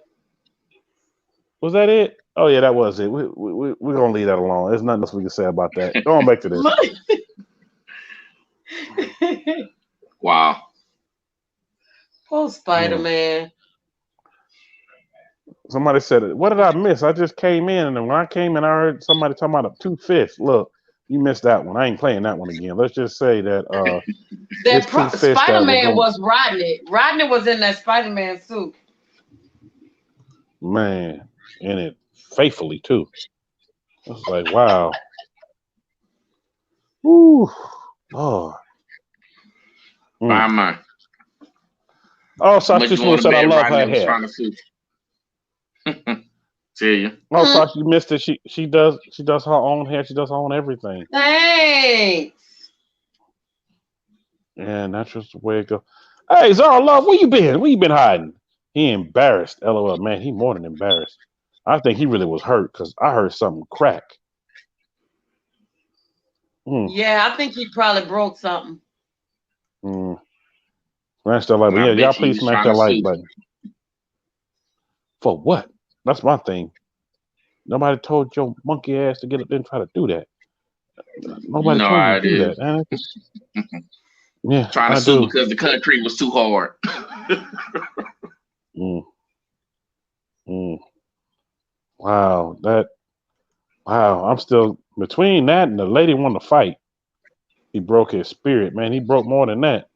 Speaker 5: Was that it? Oh yeah, that was it. We're gonna leave that alone. There's nothing else we can say about that. Going back to this.
Speaker 7: Wow.
Speaker 9: Oh, Spider-Man.
Speaker 5: Somebody said, "What did I miss? I just came in, and then when I came in, I heard somebody talking about a 2 fists. Look, you missed that one. I ain't playing that one again. Let's just say that
Speaker 9: Spider-Man was Rodney. Rodney was in that Spider-Man suit.
Speaker 5: Man, in it faithfully too. I was like, wow. Woo, Lord. Oh, Sasha said I love her hair.
Speaker 7: See you.
Speaker 5: Oh, Sasha, you missed it. She does her own hair. She does her own everything.
Speaker 9: Thanks.
Speaker 5: And that's just the way it goes. Hey, Zara Love, where you been? Where you been hiding? He embarrassed. LOL, man, he more than embarrassed. I think he really was hurt because I heard something crack.
Speaker 9: Yeah, I think he probably broke something.
Speaker 5: Smash that like button. Yeah, y'all please smash that like button. For what? That's my thing. Nobody told your monkey ass to get up there and try to do that. Nobody told you to do that. Yeah,
Speaker 7: trying to sue because the concrete was too hard.
Speaker 5: Wow, I'm still between that and the lady wanted to fight. He broke his spirit, man. He broke more than that.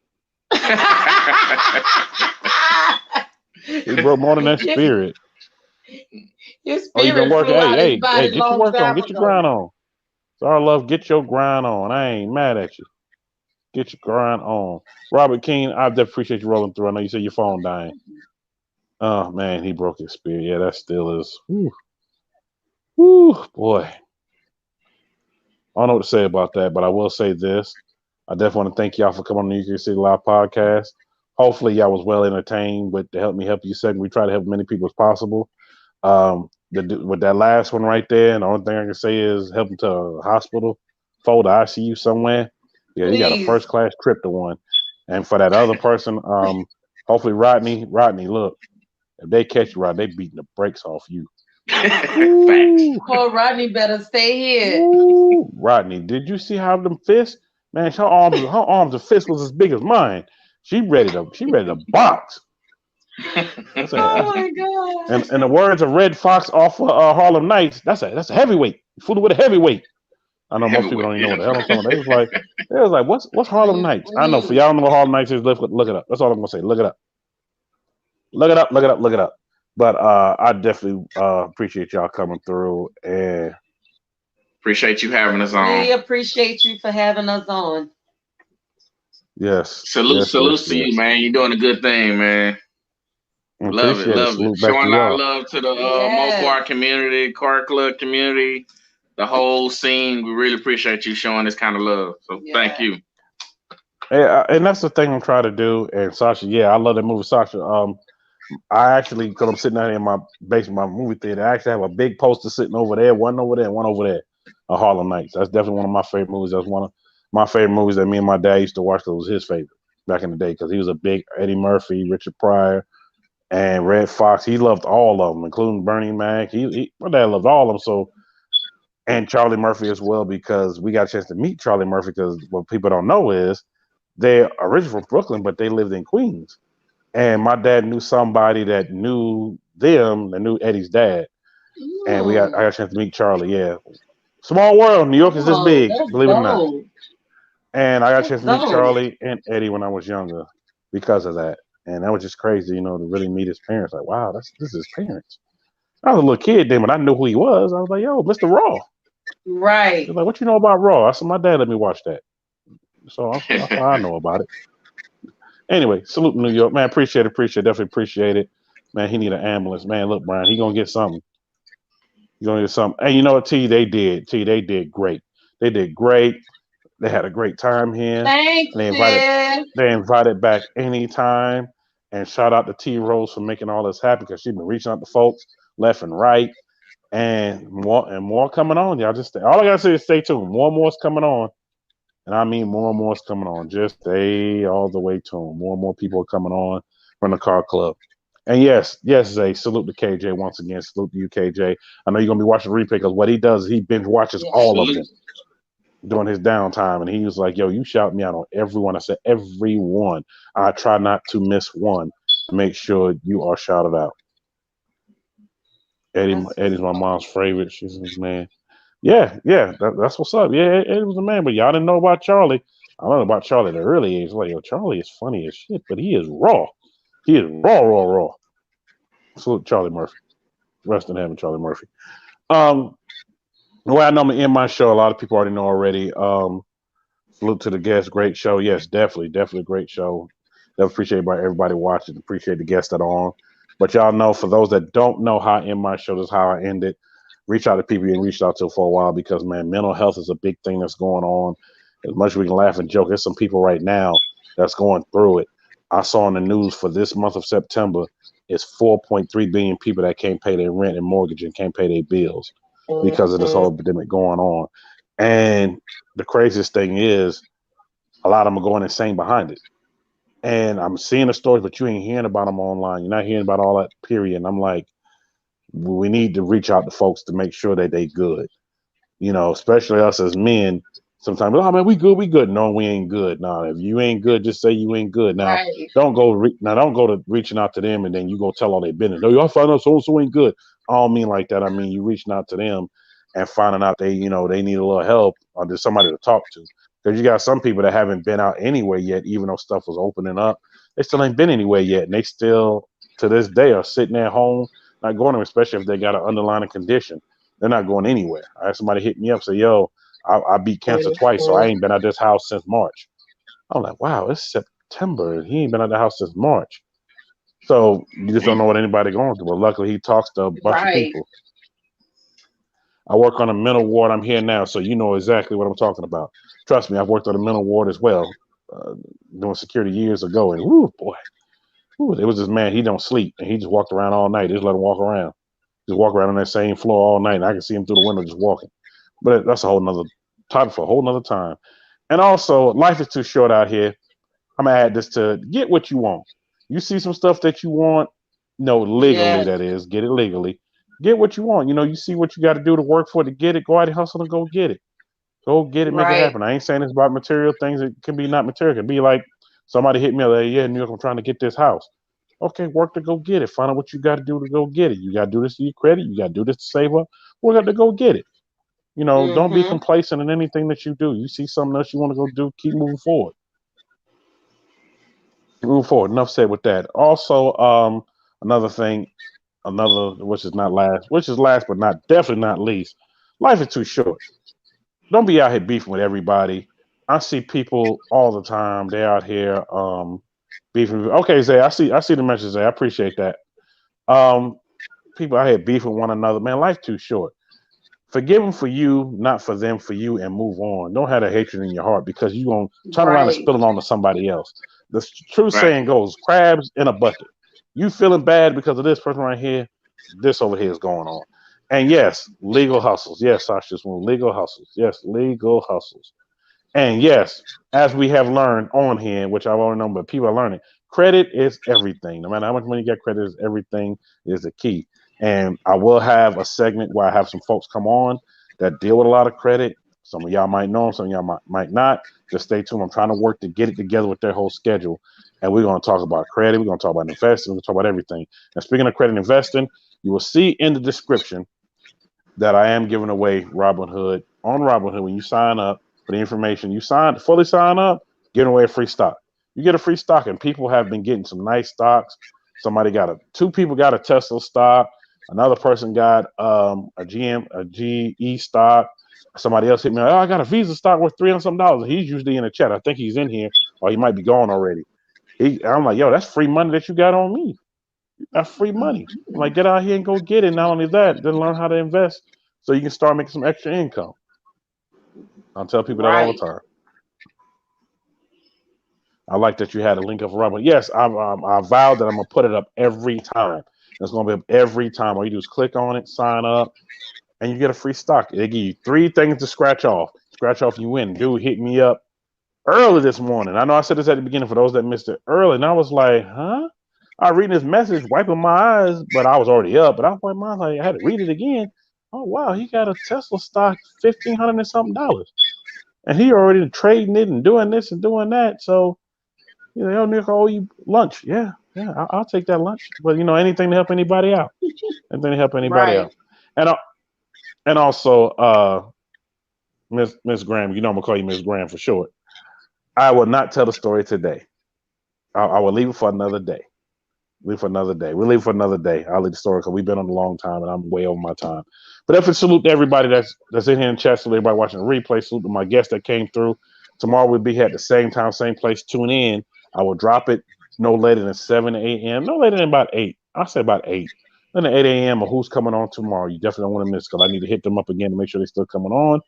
Speaker 5: He broke more than that spirit.
Speaker 9: Your spirit
Speaker 5: you been working? Hey, get your work on. Get your
Speaker 9: ago.
Speaker 5: grind on. Sorry, love. Get your grind on. I ain't mad at you. Get your grind on. Robert King, I definitely appreciate you rolling through. I know you said your phone dying. Oh, man, he broke his spirit. Yeah, that still is. Whew, boy. I don't know what to say about that, but I will say this. I definitely want to thank y'all for coming on the New York City Live podcast. Hopefully, y'all was well entertained with the Help Me Help You segment. We try to help as many people as possible. With that last one right there, and the only thing I can say is help them to a hospital, fold the ICU somewhere. Yeah, you got a first class trip to one. And for that other person, hopefully Rodney, look, if they catch you, Rodney, they beating the brakes off you.
Speaker 9: Oh, Rodney better stay here.
Speaker 5: Ooh, Rodney, did you see how them fists? Man, her arms and fists was as big as mine. She ready to box.
Speaker 9: Oh my God!
Speaker 5: And the words of Red Fox off of Harlem Nights, that's a heavyweight. Fooled with a heavyweight. I know most people don't even know what the hell I'm talking about. They was like, what's Harlem Nights? I know for y'all know what Harlem Nights is. Look it up. That's all I'm gonna say. Look it up. Look it up. But I definitely appreciate y'all coming through and
Speaker 7: appreciate you having us on.
Speaker 9: We appreciate you for having us on.
Speaker 5: Yes.
Speaker 7: Salute to you, man. You're doing a good thing, man. Love it. Showing our love to the Mopar community, Carclub community, the whole scene. We really appreciate you showing this kind of love. So thank you.
Speaker 5: And that's the thing I'm trying to do. And Sasha, I love that movie, Sasha. I actually, because I'm sitting down here in my basement, my movie theater, I actually have a big poster sitting over there, one over there, and one over there. Harlem Nights. That's definitely one of my favorite movies. That's one of my favorite movies that me and my dad used to watch because it was his favorite back in the day because he was a big Eddie Murphy, Richard Pryor, and Red Fox. He loved all of them, including Bernie Mac. My dad loved all of them. So, and Charlie Murphy as well, because we got a chance to meet Charlie Murphy because what people don't know is they're originally from Brooklyn, but they lived in Queens. And my dad knew somebody that knew them, that knew Eddie's dad. And I got a chance to meet Charlie, yeah. Small world. New York is this big, believe it or not. And I got a chance to meet Charlie and Eddie when I was younger because of that. And that was just crazy, to really meet his parents. Like, wow, this is his parents. I was a little kid then, but I knew who he was. I was like, yo, Mr. Raw.
Speaker 9: Right.
Speaker 5: Like, what you know about Raw? I said, my dad let me watch that. So that's how I know about it. Anyway, salute New York. Man, appreciate it. Definitely appreciate it. Man, he need an ambulance. Man, look, Brian, he going to get something. He's going to get something. And you know what, T, they did. They did great. They did great. They had a great time here.
Speaker 9: Thanks,
Speaker 5: They
Speaker 9: sis.
Speaker 5: invited back anytime. And shout out to T Rose for making all this happen because she's been reaching out to folks left and right. And more coming on. Y'all just all I gotta say is stay tuned. More and more's coming on. And I mean more and more's coming on. Just stay all the way tuned. More and more people are coming on from the Car Club. And yes, Zay, salute to KJ once again. Salute to you, KJ. I know you're gonna be watching the replay because what he does is he binge watches all of them during his downtime. And he was like, yo, you shout me out on everyone. I said, everyone. I try not to miss one to make sure you are shouted out. Eddie's my mom's favorite. She's like, man. Yeah, that's what's up. Yeah, Eddie was a man, but y'all didn't know about Charlie. I learned about Charlie at an early age. Like, yo, Charlie is funny as shit, but he is raw. He is raw. Salute Charlie Murphy. Rest in heaven, Charlie Murphy. The way I normally end my show, a lot of people already know already. Salute to the guests. Great show. Yes, definitely a great show. Definitely appreciate everybody watching. Appreciate the guests that are on. But y'all know, for those that don't know how I end my show, this is how I end it. Reach out to people you reached out to for a while because, man, mental health is a big thing that's going on. As much as we can laugh and joke, there's some people right now that's going through it. I saw in the news for this month of September, it's 4.3 billion people that can't pay their rent and mortgage and can't pay their bills because of this whole epidemic going on. And the craziest thing is a lot of them are going insane behind it. And I'm seeing the stories, but you ain't hearing about them online. You're not hearing about all that, period. And I'm like, we need to reach out to folks to make sure that they good. You know, especially us as men. Sometimes, oh man, we good. No, we ain't good. No, if you ain't good, just say you ain't good. Now, don't go to reaching out to them and then you go tell all their business. No, y'all find out so ain't good. I don't mean like that. I mean you reaching out to them and finding out they need a little help or there's somebody to talk to. Because you got some people that haven't been out anywhere yet, even though stuff was opening up. They still ain't been anywhere yet, and they still to this day are sitting at home, not going anywhere, especially if they got an underlying condition. They're not going anywhere. I had somebody hit me up, say, yo, I beat cancer twice, so I ain't been out of this house since March. I'm like, wow, it's September. He ain't been out of the house since March. So you just don't know what anybody going through. But luckily, he talks to a bunch of people. I work on a mental ward. I'm here now, so you know exactly what I'm talking about. Trust me, I've worked on a mental ward as well, doing security years ago. And whoo, boy, it was this man. He don't sleep, and he just walked around all night. Just let him walk around. Just walk around on that same floor all night, and I can see him through the window just walking. But that's a whole nother topic for a whole nother time. And also, life is too short out here. I'm going to add this to get what you want. You see some stuff that you want, legally, that is, get it legally. Get what you want. You see what you got to do to work for it to get it. Go out and hustle and go get it. Go get it, make it happen. I ain't saying it's about material things. It can be not material. It can be like somebody hit me like, yeah, New York, I'm trying to get this house. Okay, work to go get it. Find out what you got to do to go get it. You got to do this to your credit. You got to do this to save up. We got to go get it. Don't be complacent in anything that you do. You see something else you want to go do, keep moving forward. Move forward. Enough said with that. Also, another thing, which is last but definitely not least, life is too short. Don't be out here beefing with everybody. I see people all the time. They're out here beefing. Okay, Zay, I see the message, Zay. I appreciate that. People out here beefing with one another. Man, life too short. Forgive them for you, not for them, for you, and move on. Don't have that hatred in your heart because you're going to turn around and spill it on to somebody else. The true saying goes, crabs in a bucket. You feeling bad because of this person right here, this over here is going on. And yes, legal hustles. Yes, Sasha's one. Legal hustles. Yes, legal hustles. And yes, as we have learned on here, which I've already known, but people are learning, credit is everything. No matter how much money you get, credit is everything, is the key. And I will have a segment where I have some folks come on that deal with a lot of credit. Some of y'all might know them, some of y'all might not. Just stay tuned. I'm trying to work to get it together with their whole schedule. And we're going to talk about credit. We're going to talk about investing. We're going to talk about everything. And speaking of credit and investing, you will see in the description that I am giving away Robinhood. On Robinhood, when you sign up for the information, you fully sign up, giving away a free stock. You get a free stock, and people have been getting some nice stocks. Two people got a Tesla stock. Another person got a GE stock. Somebody else hit me. Oh, I got a Visa stock worth $300 something. He's usually in the chat. I think he's in here, or he might be gone already. I'm like, yo, that's free money that you got on me. That's free money. I'm like, get out here and go get it. Not only that, then learn how to invest so you can start making some extra income. I'll tell people that all the time. I like that you had a link up for Robin. Yes, I vowed that I'm gonna put it up every time. It's gonna be up every time. All you do is click on it, sign up, and you get a free stock. They give you 3 things to scratch off. Scratch off, you win. Dude hit me up early this morning. I know I said this at the beginning for those that missed it early, and I was like, huh? I was reading his message, wiping my eyes, but I was already up. But I was wiping my eyes, like, I had to read it again. Oh wow, he got a Tesla stock $1,500 and something, and he already trading it and doing this and doing that. So, you know, Nick, I owe you lunch. Yeah, I'll take that lunch. But you know, anything to help anybody out. Anything to help anybody out. And also, Miss Graham, you know I'm gonna call you Miss Graham for short. I will not tell the story today. I will leave it for another day. We'll leave for another day. I'll leave the story because we've been on a long time and I'm way over my time. But if it's salute to everybody that's in here in chat, salute everybody watching the replay, salute to my guests that came through. Tomorrow we'll be here at the same time, same place. Tune in. I will drop it no later than 7 a.m. No later than about 8. I'll say about 8. Then at 8 a.m. or who's coming on tomorrow. You definitely don't want to miss because I need to hit them up again to make sure they're still coming on,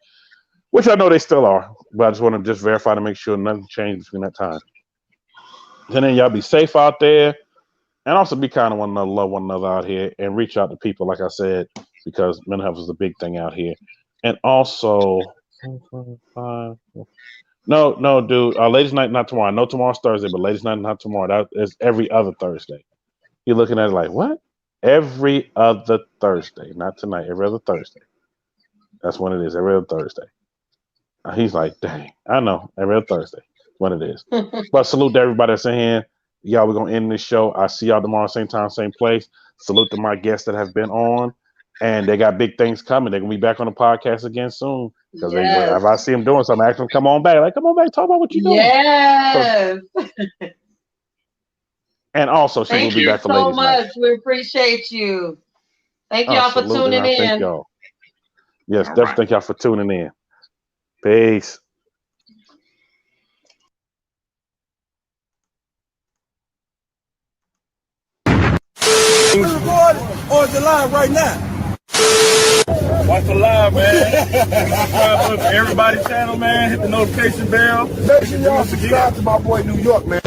Speaker 5: which I know they still are. But I just want to just verify to make sure nothing changed between that time. And then y'all be safe out there. And also be kind of one another, love one another out here, and reach out to people, like I said, because mental health is a big thing out here. And also, no, dude, ladies' night not tomorrow. I know tomorrow's Thursday, but ladies' night not tomorrow. That is every other Thursday. You're looking at it like, what? Every other Thursday, not tonight. Every other Thursday. That's when it is. Every other Thursday. He's like, dang, I know. Every other Thursday. When it is. But salute to everybody that's in here. Y'all, we're going to end this show. I'll see y'all tomorrow, same time, same place. Salute to my guests that have been on. And they got big things coming. They're going to be back on the podcast again soon. Because if I see them doing something, I ask them, come on back. Like, come on back, talk about what you're doing.
Speaker 9: Yes.
Speaker 5: And also, she will be back for ladies' night.
Speaker 9: Thank you so much. We appreciate you. Thank y'all for tuning in.
Speaker 5: Thank y'all. Yes, definitely thank y'all for tuning in. Peace.
Speaker 14: Recording or is it live right now? Watch the live, man. Subscribe to everybody's channel, man. Hit the notification bell.
Speaker 2: Make sure y'all subscribe to my boy New York, man.